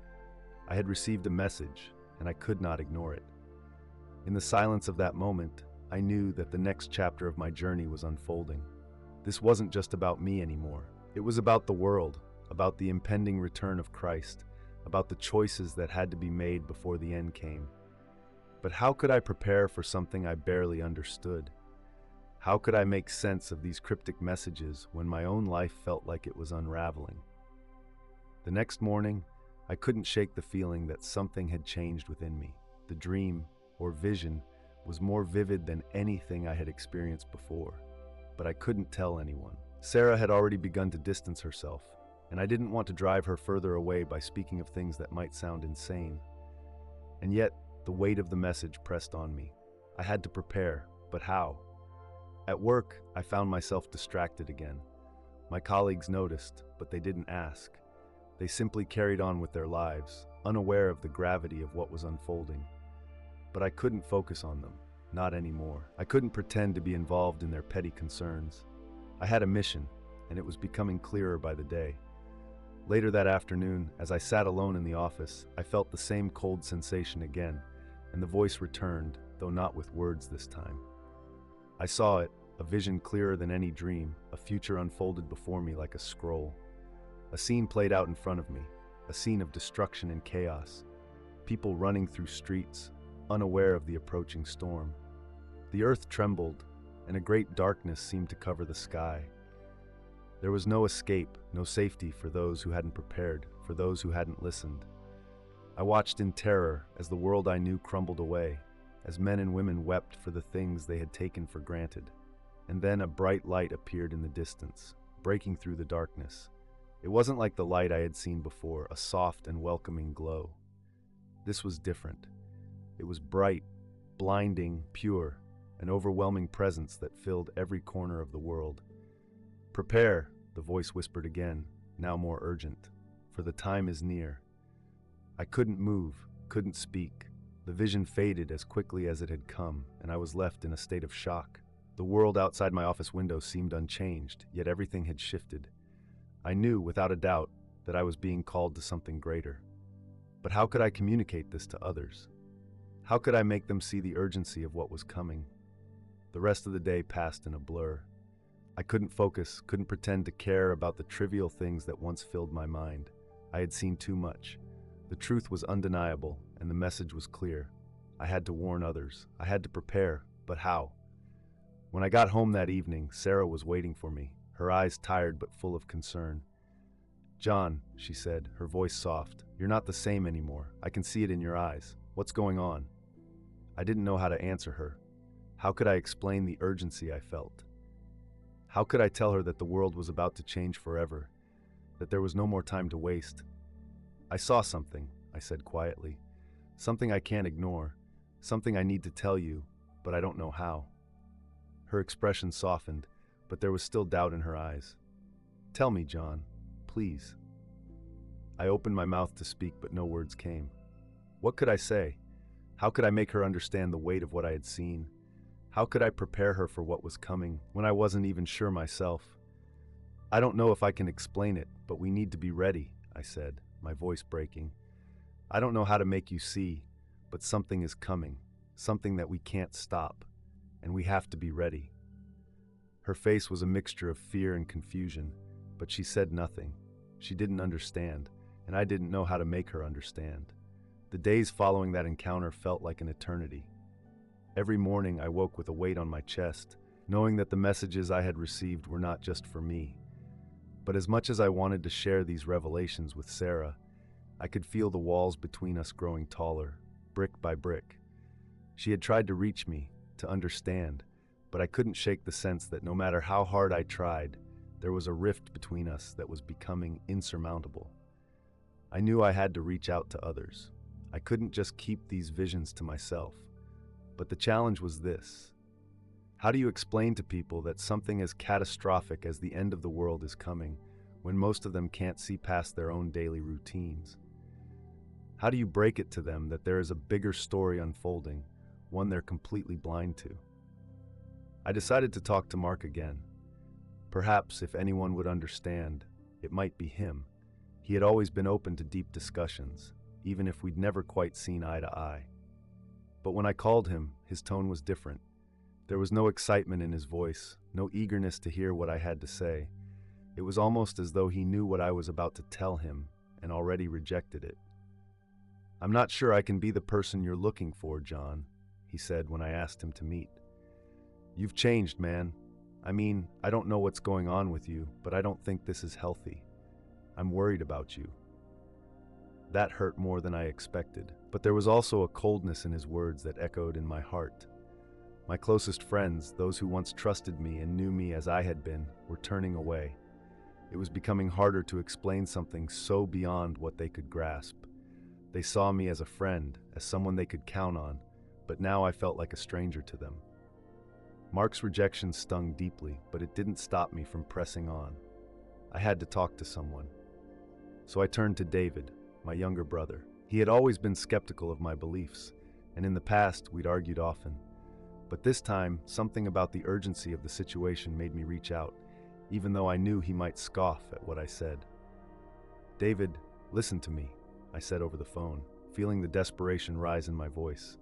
I had received a message, and I could not ignore it. In the silence of that moment, I knew that the next chapter of my journey was unfolding. This wasn't just about me anymore. It was about the world, about the impending return of Christ, about the choices that had to be made before the end came. But how could I prepare for something I barely understood? How could I make sense of these cryptic messages when my own life felt like it was unraveling? The next morning, I couldn't shake the feeling that something had changed within me. The dream, or vision, was more vivid than anything I had experienced before. But I couldn't tell anyone. Sarah had already begun to distance herself, and I didn't want to drive her further away by speaking of things that might sound insane. And yet, the weight of the message pressed on me. I had to prepare, but how? At work, I found myself distracted again. My colleagues noticed, but they didn't ask. They simply carried on with their lives, unaware of the gravity of what was unfolding. But I couldn't focus on them, not anymore. I couldn't pretend to be involved in their petty concerns. I had a mission, and it was becoming clearer by the day. Later that afternoon, as I sat alone in the office, I felt the same cold sensation again, and the voice returned, though not with words this time. I saw it, a vision clearer than any dream, a future unfolded before me like a scroll. A scene played out in front of me, a scene of destruction and chaos. People running through streets, unaware of the approaching storm. The earth trembled, and a great darkness seemed to cover the sky. There was no escape, no safety for those who hadn't prepared, for those who hadn't listened. I watched in terror as the world I knew crumbled away, as men and women wept for the things they had taken for granted. And then a bright light appeared in the distance, breaking through the darkness. It wasn't like the light I had seen before, a soft and welcoming glow. This was different. It was bright, blinding, pure, an overwhelming presence that filled every corner of the world. "Prepare," the voice whispered again, now more urgent, "for the time is near." I couldn't move, couldn't speak. The vision faded as quickly as it had come, and I was left in a state of shock. The world outside my office window seemed unchanged, yet everything had shifted. I knew, without a doubt, that I was being called to something greater. But how could I communicate this to others? How could I make them see the urgency of what was coming? The rest of the day passed in a blur. I couldn't focus, couldn't pretend to care about the trivial things that once filled my mind. I had seen too much. The truth was undeniable, and the message was clear. I had to warn others. I had to prepare, but how? When I got home that evening, Sarah was waiting for me, her eyes tired but full of concern. "John," she said, her voice soft, "you're not the same anymore. I can see it in your eyes. What's going on?" I didn't know how to answer her. How could I explain the urgency I felt? How could I tell her that the world was about to change forever, that there was no more time to waste? "I saw something," I said quietly. "Something I can't ignore, something I need to tell you, but I don't know how." Her expression softened, but there was still doubt in her eyes. "Tell me, John, please." I opened my mouth to speak, but no words came. What could I say? How could I make her understand the weight of what I had seen? How could I prepare her for what was coming when I wasn't even sure myself? "I don't know if I can explain it, but we need to be ready," I said, my voice breaking. "I don't know how to make you see, but something is coming, something that we can't stop, and we have to be ready." Her face was a mixture of fear and confusion, but she said nothing. She didn't understand, and I didn't know how to make her understand. The days following that encounter felt like an eternity. Every morning I woke with a weight on my chest, knowing that the messages I had received were not just for me. But as much as I wanted to share these revelations with Sarah, I could feel the walls between us growing taller, brick by brick. She had tried to reach me, to understand, but I couldn't shake the sense that no matter how hard I tried, there was a rift between us that was becoming insurmountable. I knew I had to reach out to others. I couldn't just keep these visions to myself. But the challenge was this: how do you explain to people that something as catastrophic as the end of the world is coming, when most of them can't see past their own daily routines? How do you break it to them that there is a bigger story unfolding, one they're completely blind to? I decided to talk to Mark again. Perhaps if anyone would understand, it might be him. He had always been open to deep discussions, even if we'd never quite seen eye to eye. But when I called him, his tone was different. There was no excitement in his voice, no eagerness to hear what I had to say. It was almost as though he knew what I was about to tell him and already rejected it. "I'm not sure I can be the person you're looking for, John," he said when I asked him to meet. "You've changed, man. I mean, I don't know what's going on with you, but I don't think this is healthy. I'm worried about you." That hurt more than I expected, but there was also a coldness in his words that echoed in my heart. My closest friends, those who once trusted me and knew me as I had been, were turning away. It was becoming harder to explain something so beyond what they could grasp. They saw me as a friend, as someone they could count on, but now I felt like a stranger to them. Mark's rejection stung deeply, but it didn't stop me from pressing on. I had to talk to someone. So I turned to David, my younger brother. He had always been skeptical of my beliefs, and in the past we'd argued often. But this time, something about the urgency of the situation made me reach out, even though I knew he might scoff at what I said. "David, listen to me," I said over the phone, feeling the desperation rise in my voice.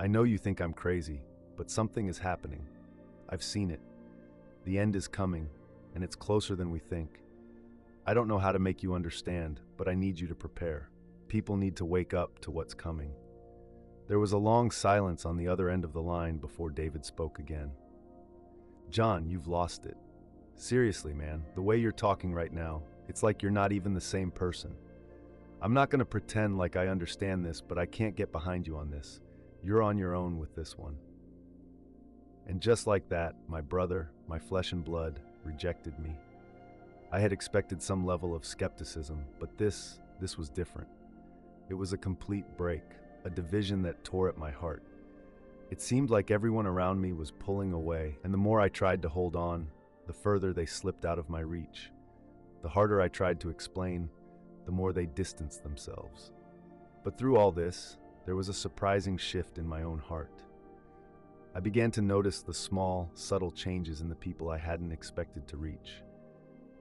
"I know you think I'm crazy, but something is happening. I've seen it. The end is coming, and it's closer than we think. I don't know how to make you understand, but I need you to prepare. People need to wake up to what's coming." There was a long silence on the other end of the line before David spoke again. "John, you've lost it. Seriously, man, the way you're talking right now, it's like you're not even the same person. I'm not going to pretend like I understand this, but I can't get behind you on this. You're on your own with this one." And just like that, my brother, my flesh and blood, rejected me. I had expected some level of skepticism, but this was different. It was a complete break, a division that tore at my heart. It seemed like everyone around me was pulling away, and the more I tried to hold on, the further they slipped out of my reach. The harder I tried to explain, the more they distanced themselves. But through all this, there was a surprising shift in my own heart. I began to notice the small, subtle changes in the people I hadn't expected to reach.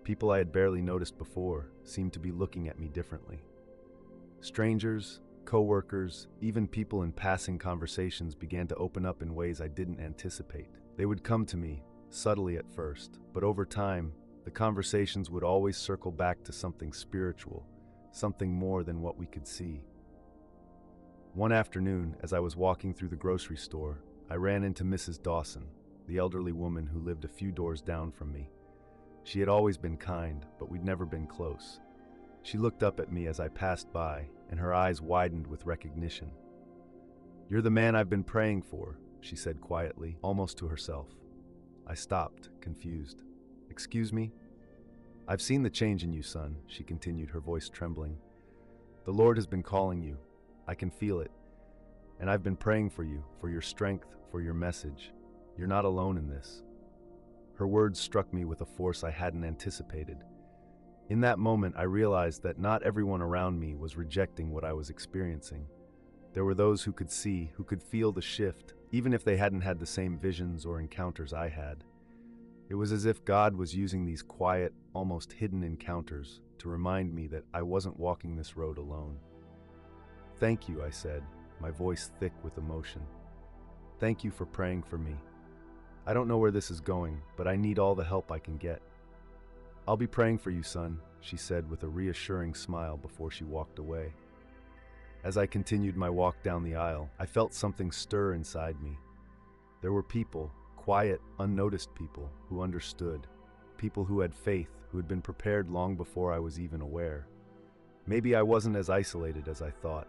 People I had barely noticed before seemed to be looking at me differently. Strangers, co-workers, even people in passing conversations began to open up in ways I didn't anticipate. They would come to me, subtly at first, but over time, the conversations would always circle back to something spiritual, something more than what we could see. One afternoon, as I was walking through the grocery store, I ran into Mrs. Dawson. the elderly woman who lived a few doors down from me. She had always been kind, but we'd never been close. She looked up at me as I passed by, and her eyes widened with recognition. "You're the man I've been praying for," she said quietly, almost to herself. I stopped, confused. "Excuse me?" "I've seen the change in you, son," she continued, her voice trembling. "The Lord has been calling you. I can feel it. And I've been praying for you, for your strength, for your message. You're not alone in this." Her words struck me with a force I hadn't anticipated. In that moment, I realized that not everyone around me was rejecting what I was experiencing. There were those who could see, who could feel the shift, even if they hadn't had the same visions or encounters I had. It was as if God was using these quiet, almost hidden encounters to remind me that I wasn't walking this road alone. "Thank you," I said, my voice thick with emotion. "Thank you for praying for me. I don't know where this is going, but I need all the help I can get." "I'll be praying for you, son," she said with a reassuring smile before she walked away. As I continued my walk down the aisle, I felt something stir inside me. There were people, quiet, unnoticed people, who understood, people who had faith, who had been prepared long before I was even aware. Maybe I wasn't as isolated as I thought.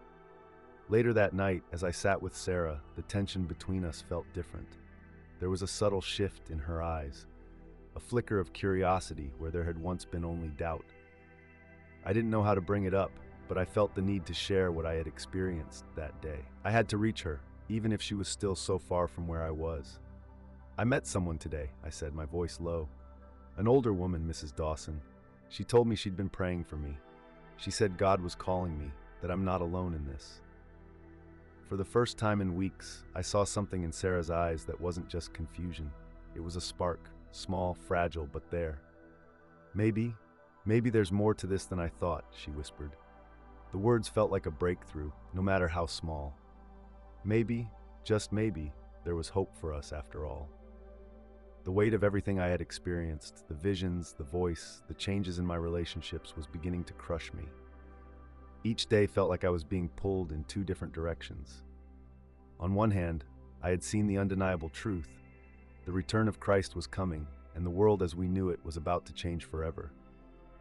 Later that night, as I sat with Sarah, the tension between us felt different. There was a subtle shift in her eyes, a flicker of curiosity where there had once been only doubt. I didn't know how to bring it up, but I felt the need to share what I had experienced that day. I had to reach her, even if she was still so far from where I was. "I met someone today," I said, my voice low. "An older woman, Mrs. Dawson. She told me she'd been praying for me. She said God was calling me, that I'm not alone in this." For the first time in weeks, I saw something in Sarah's eyes that wasn't just confusion. It was a spark, small, fragile, but there. Maybe there's more to this than I thought," she whispered. The words felt like a breakthrough, no matter how small. Maybe, just maybe, there was hope for us after all. The weight of everything I had experienced, the visions, the voice, the changes in my relationships was beginning to crush me. Each day felt like I was being pulled in two different directions. On one hand, I had seen the undeniable truth. The return of Christ was coming, and the world as we knew it was about to change forever.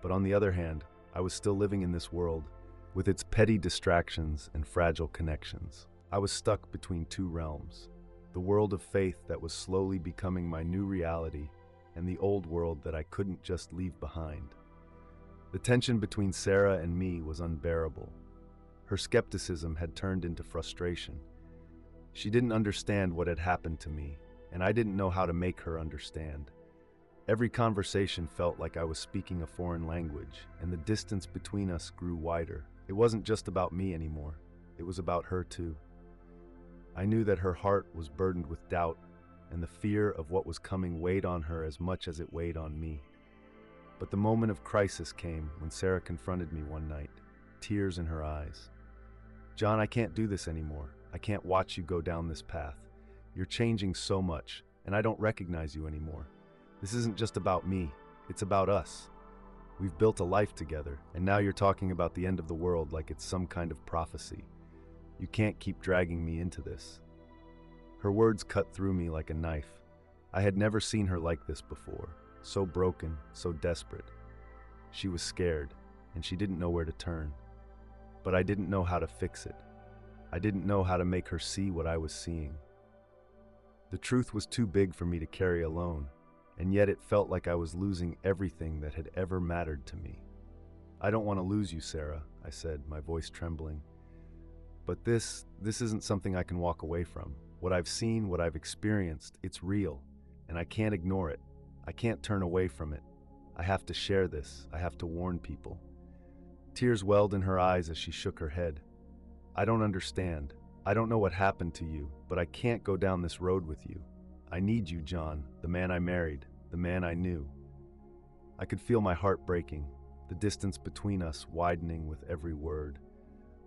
But on the other hand, I was still living in this world, with its petty distractions and fragile connections. I was stuck between two realms. The world of faith that was slowly becoming my new reality, and the old world that I couldn't just leave behind. The tension between Sarah and me was unbearable. Her skepticism had turned into frustration. She didn't understand what had happened to me, and I didn't know how to make her understand. Every conversation felt like I was speaking a foreign language, and the distance between us grew wider. It wasn't just about me anymore. It was about her too. I knew that her heart was burdened with doubt, and the fear of what was coming weighed on her as much as it weighed on me. But the moment of crisis came when Sarah confronted me one night, tears in her eyes. "John, I can't do this anymore. I can't watch you go down this path. You're changing so much, and I don't recognize you anymore. This isn't just about me, it's about us. We've built a life together, and now you're talking about the end of the world like it's some kind of prophecy. You can't keep dragging me into this." Her words cut through me like a knife. I had never seen her like this before, so broken, so desperate. She was scared, and she didn't know where to turn. But I didn't know how to fix it. I didn't know how to make her see what I was seeing. The truth was too big for me to carry alone, and yet it felt like I was losing everything that had ever mattered to me. "I don't want to lose you, Sarah," I said, my voice trembling. "But this isn't something I can walk away from. What I've seen, what I've experienced, it's real, and I can't ignore it. I can't turn away from it. I have to share this. I have to warn people." Tears welled in her eyes as she shook her head. "I don't understand. I don't know what happened to you, but I can't go down this road with you. I need you, John, the man I married, the man I knew." I could feel my heart breaking, the distance between us widening with every word.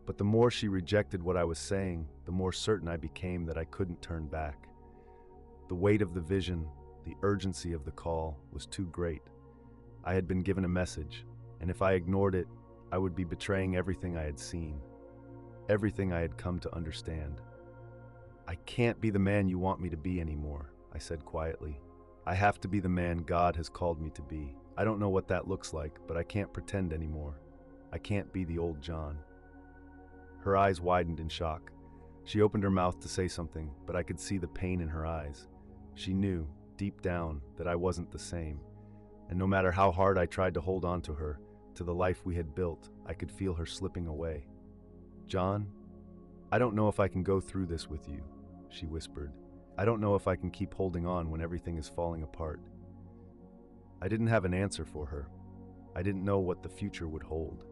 But the more she rejected what I was saying, the more certain I became that I couldn't turn back. The weight of the vision, the urgency of the call, was too great. I had been given a message, and if I ignored it, I would be betraying everything I had seen, everything I had come to understand. "I can't be the man you want me to be anymore," I said quietly. I have to be the man God has called me to be. I don't know what that looks like, but I can't pretend anymore. I can't be the old John. Her eyes widened in shock. She opened her mouth to say something, but I could see the pain in her eyes. She knew, deep down, that I wasn't the same. And no matter how hard I tried to hold on to her, to the life we had built, I could feel her slipping away. John, I don't know if I can go through this with you, she whispered. I don't know if I can keep holding on when everything is falling apart. I didn't have an answer for her. I didn't know what the future would hold.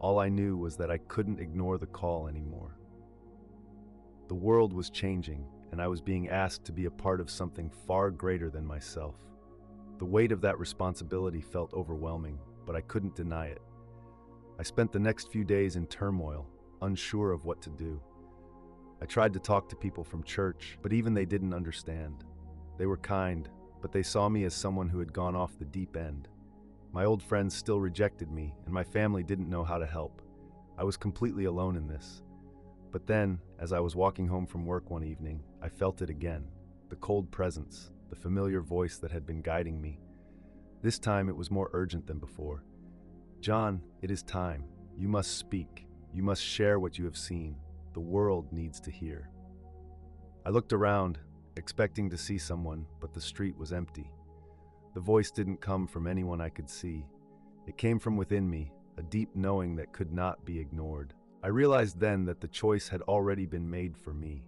All I knew was that I couldn't ignore the call anymore. The world was changing, and I was being asked to be a part of something far greater than myself. The weight of that responsibility felt overwhelming, but I couldn't deny it. I spent the next few days in turmoil, unsure of what to do. I tried to talk to people from church, but even they didn't understand. They were kind, but they saw me as someone who had gone off the deep end. My old friends still rejected me, and my family didn't know how to help. I was completely alone in this. But then, as I was walking home from work one evening, I felt it again. The cold presence, the familiar voice that had been guiding me. This time it was more urgent than before. John, it is time. You must speak. You must share what you have seen. The world needs to hear. I looked around, expecting to see someone, but the street was empty. The voice didn't come from anyone I could see. It came from within me, a deep knowing that could not be ignored. I realized then that the choice had already been made for me.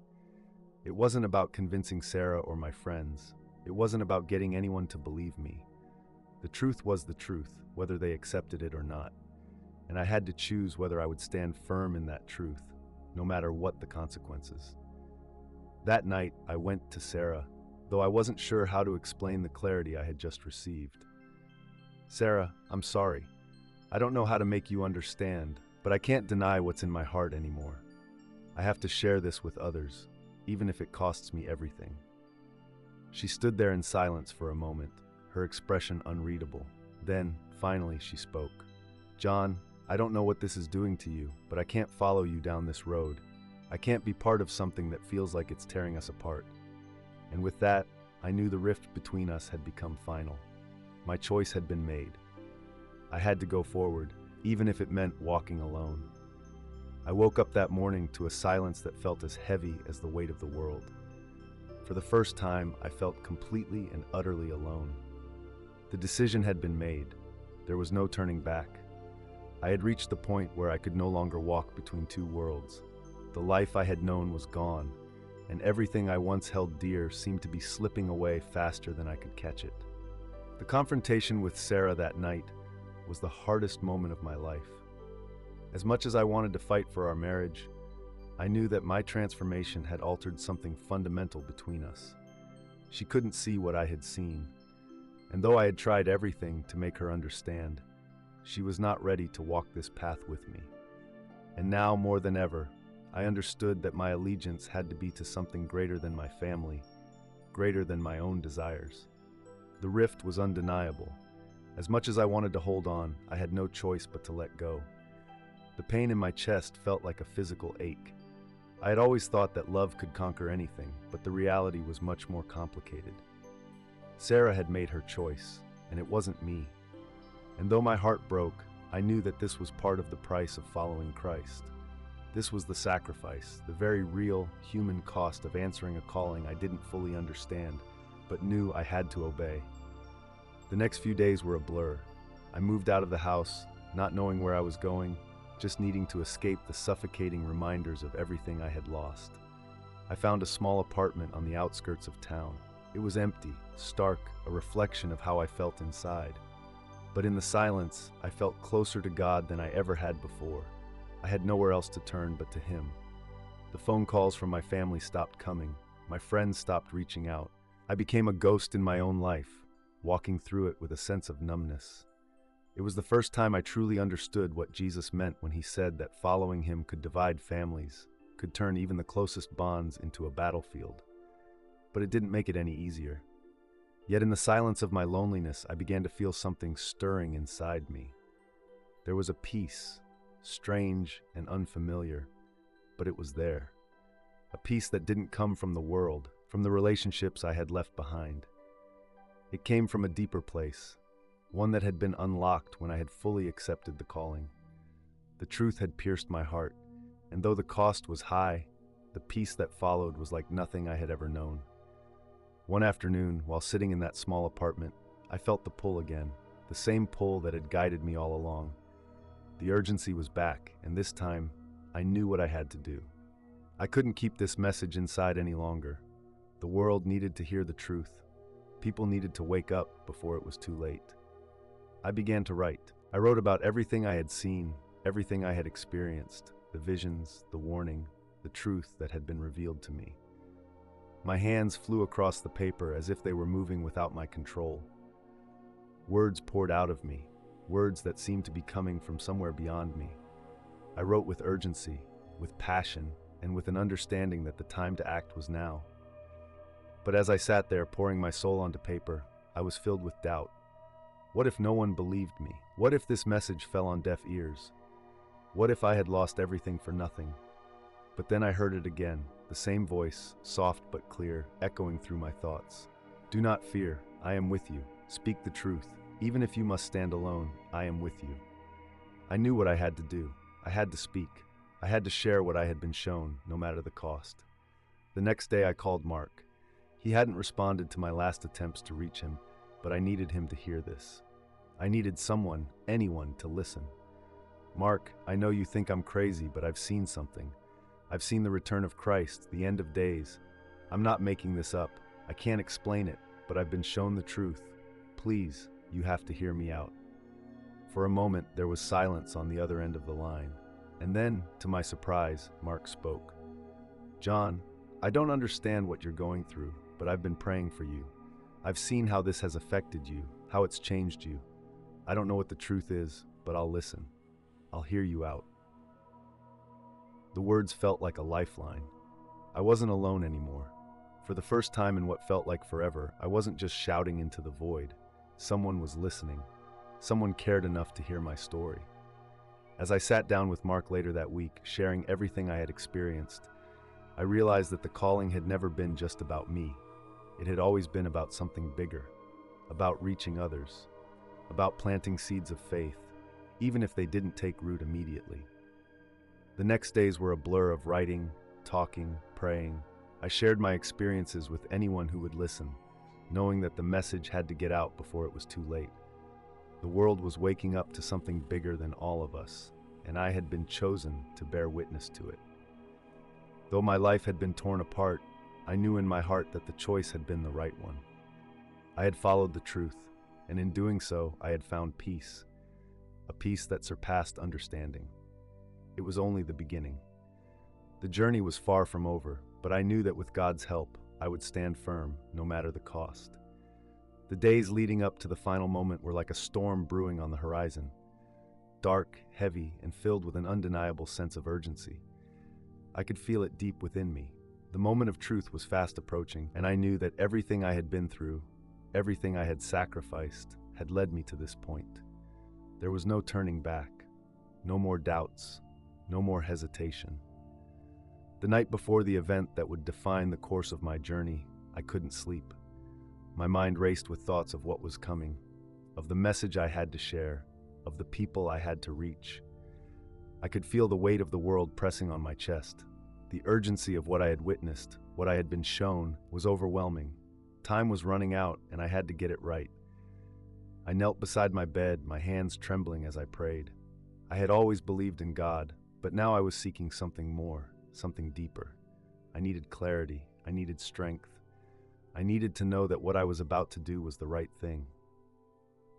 It wasn't about convincing Sarah or my friends. It wasn't about getting anyone to believe me. The truth was the truth, whether they accepted it or not. And I had to choose whether I would stand firm in that truth, no matter what the consequences. That night, I went to Sarah, though I wasn't sure how to explain the clarity I had just received. Sarah, I'm sorry. I don't know how to make you understand, but I can't deny what's in my heart anymore. I have to share this with others, even if it costs me everything. She stood there in silence for a moment, her expression unreadable. Then, finally, she spoke. John, I don't know what this is doing to you, but I can't follow you down this road. I can't be part of something that feels like it's tearing us apart. And with that, I knew the rift between us had become final. My choice had been made. I had to go forward, even if it meant walking alone. I woke up that morning to a silence that felt as heavy as the weight of the world. For the first time, I felt completely and utterly alone. The decision had been made. There was no turning back. I had reached the point where I could no longer walk between two worlds. The life I had known was gone, and everything I once held dear seemed to be slipping away faster than I could catch it. The confrontation with Sarah that night was the hardest moment of my life. As much as I wanted to fight for our marriage, I knew that my transformation had altered something fundamental between us. She couldn't see what I had seen, and though I had tried everything to make her understand, she was not ready to walk this path with me. And now, more than ever, I understood that my allegiance had to be to something greater than my family, greater than my own desires. The rift was undeniable. As much as I wanted to hold on, I had no choice but to let go. The pain in my chest felt like a physical ache. I had always thought that love could conquer anything, but the reality was much more complicated. Sarah had made her choice, and it wasn't me. And though my heart broke, I knew that this was part of the price of following Christ. This was the sacrifice, the very real, human cost of answering a calling I didn't fully understand, but knew I had to obey. The next few days were a blur. I moved out of the house, not knowing where I was going, just needing to escape the suffocating reminders of everything I had lost. I found a small apartment on the outskirts of town. It was empty, stark, a reflection of how I felt inside. But in the silence, I felt closer to God than I ever had before. I had nowhere else to turn but to Him. The phone calls from my family stopped coming. My friends stopped reaching out. I became a ghost in my own life, walking through it with a sense of numbness. It was the first time I truly understood what Jesus meant when He said that following Him could divide families, could turn even the closest bonds into a battlefield. But it didn't make it any easier. Yet in the silence of my loneliness, I began to feel something stirring inside me. There was a peace, strange and unfamiliar, but it was there. A peace that didn't come from the world, from the relationships I had left behind. It came from a deeper place, one that had been unlocked when I had fully accepted the calling. The truth had pierced my heart, and though the cost was high, the peace that followed was like nothing I had ever known. One afternoon, while sitting in that small apartment, I felt the pull again, the same pull that had guided me all along. The urgency was back, and this time, I knew what I had to do. I couldn't keep this message inside any longer. The world needed to hear the truth. People needed to wake up before it was too late. I began to write. I wrote about everything I had seen, everything I had experienced, the visions, the warning, the truth that had been revealed to me. My hands flew across the paper as if they were moving without my control. Words poured out of me, words that seemed to be coming from somewhere beyond me. I wrote with urgency, with passion, and with an understanding that the time to act was now. But as I sat there pouring my soul onto paper, I was filled with doubt. What if no one believed me? What if this message fell on deaf ears? What if I had lost everything for nothing? But then I heard it again, the same voice, soft but clear, echoing through my thoughts. Do not fear, I am with you. Speak the truth. Even if you must stand alone, I am with you. I knew what I had to do. I had to speak. I had to share what I had been shown, no matter the cost. The next day I called Mark. He hadn't responded to my last attempts to reach him, but I needed him to hear this. I needed someone, anyone, to listen. Mark, I know you think I'm crazy, but I've seen something. I've seen the return of Christ, the end of days. I'm not making this up. I can't explain it, but I've been shown the truth. Please, you have to hear me out. For a moment, there was silence on the other end of the line. And then, to my surprise, Mark spoke. John, I don't understand what you're going through, but I've been praying for you. I've seen how this has affected you, how it's changed you. I don't know what the truth is, but I'll listen. I'll hear you out. The words felt like a lifeline. I wasn't alone anymore. For the first time in what felt like forever, I wasn't just shouting into the void. Someone was listening. Someone cared enough to hear my story. As I sat down with Mark later that week, sharing everything I had experienced, I realized that the calling had never been just about me. It had always been about something bigger, about reaching others, about planting seeds of faith, even if they didn't take root immediately. The next days were a blur of writing, talking, praying. I shared my experiences with anyone who would listen, knowing that the message had to get out before it was too late. The world was waking up to something bigger than all of us, and I had been chosen to bear witness to it. Though my life had been torn apart, I knew in my heart that the choice had been the right one. I had followed the truth, and in doing so, I had found peace, a peace that surpassed understanding. It was only the beginning. The journey was far from over, but I knew that with God's help, I would stand firm, no matter the cost. The days leading up to the final moment were like a storm brewing on the horizon, dark, heavy, and filled with an undeniable sense of urgency. I could feel it deep within me. The moment of truth was fast approaching, and I knew that everything I had been through, everything I had sacrificed, had led me to this point. There was no turning back, no more doubts, no more hesitation. The night before the event that would define the course of my journey, I couldn't sleep. My mind raced with thoughts of what was coming, of the message I had to share, of the people I had to reach. I could feel the weight of the world pressing on my chest. The urgency of what I had witnessed, what I had been shown, was overwhelming. Time was running out, and I had to get it right. I knelt beside my bed, my hands trembling as I prayed. I had always believed in God, but now I was seeking something more, something deeper. I needed clarity. I needed strength. I needed to know that what I was about to do was the right thing.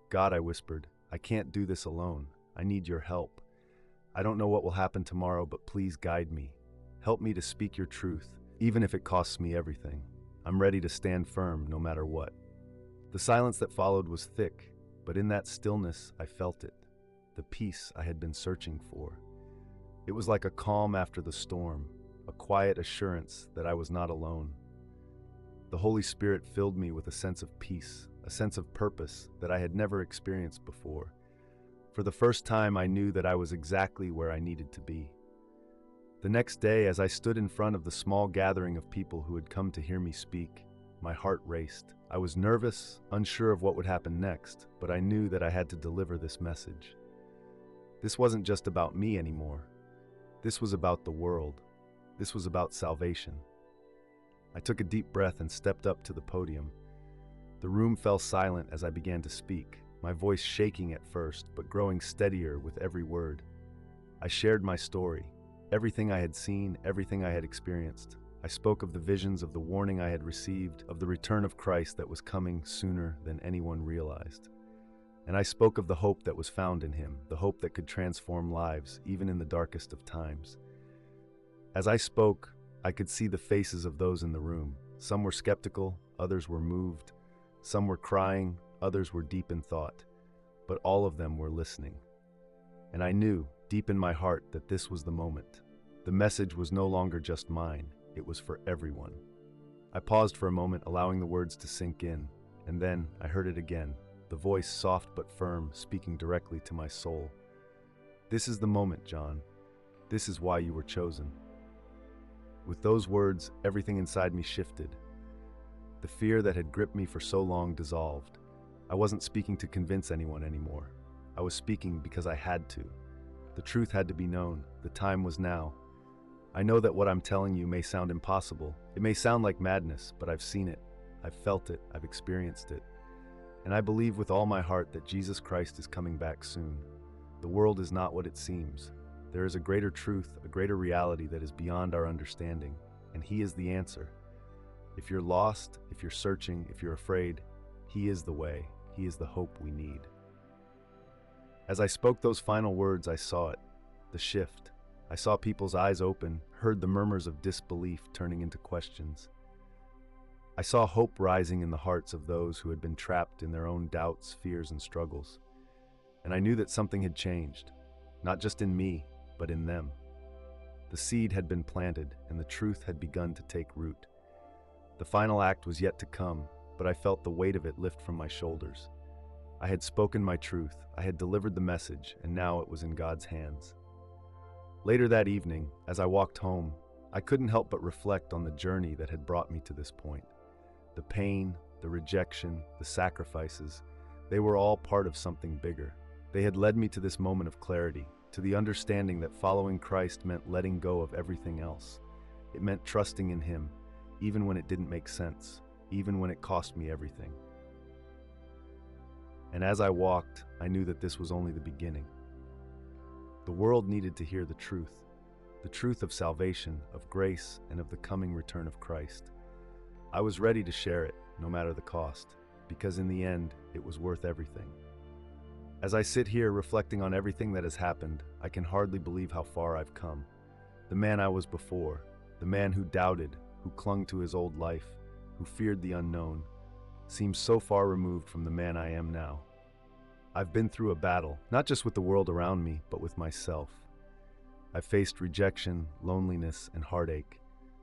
God, I whispered, I can't do this alone. I need your help. I don't know what will happen tomorrow, but please guide me. Help me to speak your truth, even if it costs me everything. I'm ready to stand firm no matter what. The silence that followed was thick, but in that stillness I felt it, the peace I had been searching for. It was like a calm after the storm, a quiet assurance that I was not alone. The Holy Spirit filled me with a sense of peace, a sense of purpose that I had never experienced before. For the first time, I knew that I was exactly where I needed to be. The next day, as I stood in front of the small gathering of people who had come to hear me speak, my heart raced. I was nervous, unsure of what would happen next, but I knew that I had to deliver this message. This wasn't just about me anymore. This was about the world. This was about salvation. I took a deep breath and stepped up to the podium. The room fell silent as I began to speak, my voice shaking at first, but growing steadier with every word. I shared my story, everything I had seen, everything I had experienced. I spoke of the visions, of the warning I had received, of the return of Christ that was coming sooner than anyone realized. And I spoke of the hope that was found in him, the hope that could transform lives, even in the darkest of times. As I spoke, I could see the faces of those in the room. Some were skeptical, others were moved, some were crying, others were deep in thought, but all of them were listening. And I knew, deep in my heart, that this was the moment. The message was no longer just mine, it was for everyone. I paused for a moment, allowing the words to sink in, and then I heard it again, the voice soft but firm, speaking directly to my soul. This is the moment, John. This is why you were chosen. With those words, everything inside me shifted. The fear that had gripped me for so long dissolved. I wasn't speaking to convince anyone anymore. I was speaking because I had to. The truth had to be known. The time was now. I know that what I'm telling you may sound impossible. It may sound like madness, but I've seen it. I've felt it. I've experienced it. And I believe with all my heart that Jesus Christ is coming back soon. The world is not what it seems. There is a greater truth, a greater reality that is beyond our understanding, and He is the answer. If you're lost, if you're searching, if you're afraid, He is the way. He is the hope we need. As I spoke those final words, I saw it, the shift. I saw people's eyes open, heard the murmurs of disbelief turning into questions. I saw hope rising in the hearts of those who had been trapped in their own doubts, fears, and struggles. And I knew that something had changed, not just in me, but in them. The seed had been planted, and the truth had begun to take root. The final act was yet to come, but I felt the weight of it lift from my shoulders. I had spoken my truth, I had delivered the message, and now it was in God's hands. Later that evening, as I walked home, I couldn't help but reflect on the journey that had brought me to this point. The pain, the rejection, the sacrifices, they were all part of something bigger. They had led me to this moment of clarity, to the understanding that following Christ meant letting go of everything else. It meant trusting in Him, even when it didn't make sense, even when it cost me everything. And as I walked, I knew that this was only the beginning. The world needed to hear the truth of salvation, of grace, and of the coming return of Christ. I was ready to share it, no matter the cost, because in the end, it was worth everything. As I sit here reflecting on everything that has happened, I can hardly believe how far I've come. The man I was before, the man who doubted, who clung to his old life, who feared the unknown, seems so far removed from the man I am now. I've been through a battle, not just with the world around me, but with myself. I've faced rejection, loneliness, and heartache,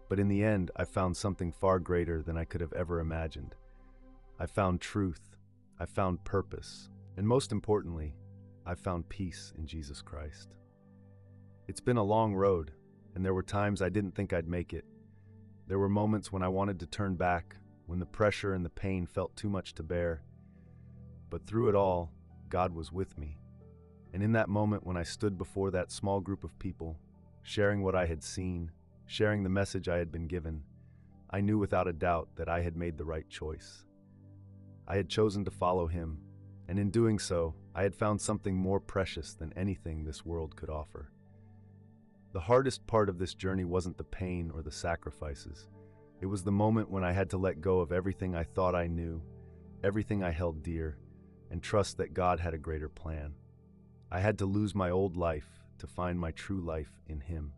but in the end, I found something far greater than I could have ever imagined. I found truth, I found purpose, and most importantly, I found peace in Jesus Christ. It's been a long road, and there were times I didn't think I'd make it. There were moments when I wanted to turn back, when the pressure and the pain felt too much to bear. But through it all, God was with me. And in that moment when I stood before that small group of people, sharing what I had seen, sharing the message I had been given, I knew without a doubt that I had made the right choice. I had chosen to follow Him, and in doing so, I had found something more precious than anything this world could offer. The hardest part of this journey wasn't the pain or the sacrifices. It was the moment when I had to let go of everything I thought I knew, everything I held dear, and trust that God had a greater plan. I had to lose my old life to find my true life in Him.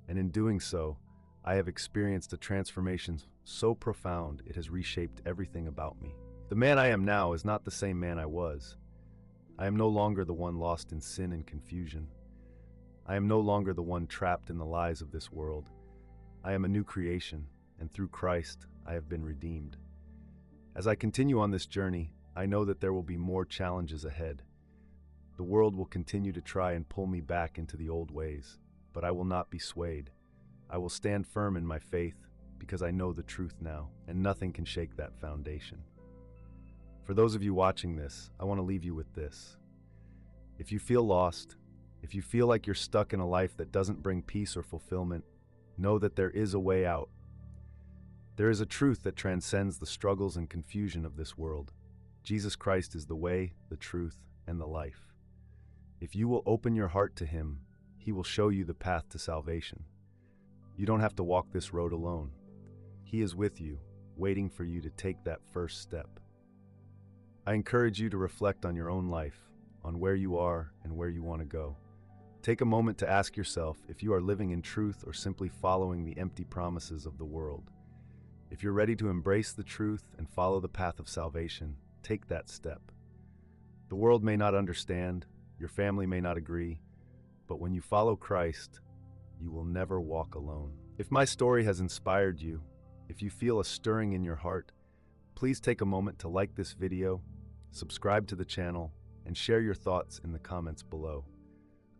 And in doing so, I have experienced a transformation so profound it has reshaped everything about me. The man I am now is not the same man I was. I am no longer the one lost in sin and confusion. I am no longer the one trapped in the lies of this world. I am a new creation, and through Christ, I have been redeemed. As I continue on this journey, I know that there will be more challenges ahead. The world will continue to try and pull me back into the old ways, but I will not be swayed. I will stand firm in my faith because I know the truth now, and nothing can shake that foundation. For those of you watching this, I want to leave you with this. If you feel lost, if you feel like you're stuck in a life that doesn't bring peace or fulfillment, know that there is a way out. There is a truth that transcends the struggles and confusion of this world. Jesus Christ is the way, the truth, and the life. If you will open your heart to Him, He will show you the path to salvation. You don't have to walk this road alone. He is with you, waiting for you to take that first step. I encourage you to reflect on your own life, on where you are and where you want to go. Take a moment to ask yourself if you are living in truth or simply following the empty promises of the world. If you're ready to embrace the truth and follow the path of salvation, take that step. The world may not understand, your family may not agree, but when you follow Christ, you will never walk alone. If my story has inspired you, if you feel a stirring in your heart, please take a moment to like this video, subscribe to the channel, and share your thoughts in the comments below.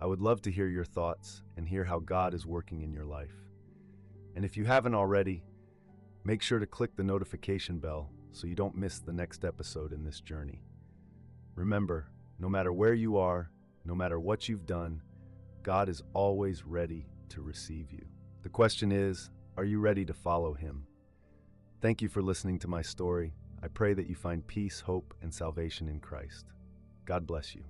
I would love to hear your thoughts and hear how God is working in your life. And if you haven't already, make sure to click the notification bell so you don't miss the next episode in this journey. Remember, no matter where you are, no matter what you've done, God is always ready to receive you. The question is, are you ready to follow Him? Thank you for listening to my story. I pray that you find peace, hope, and salvation in Christ. God bless you.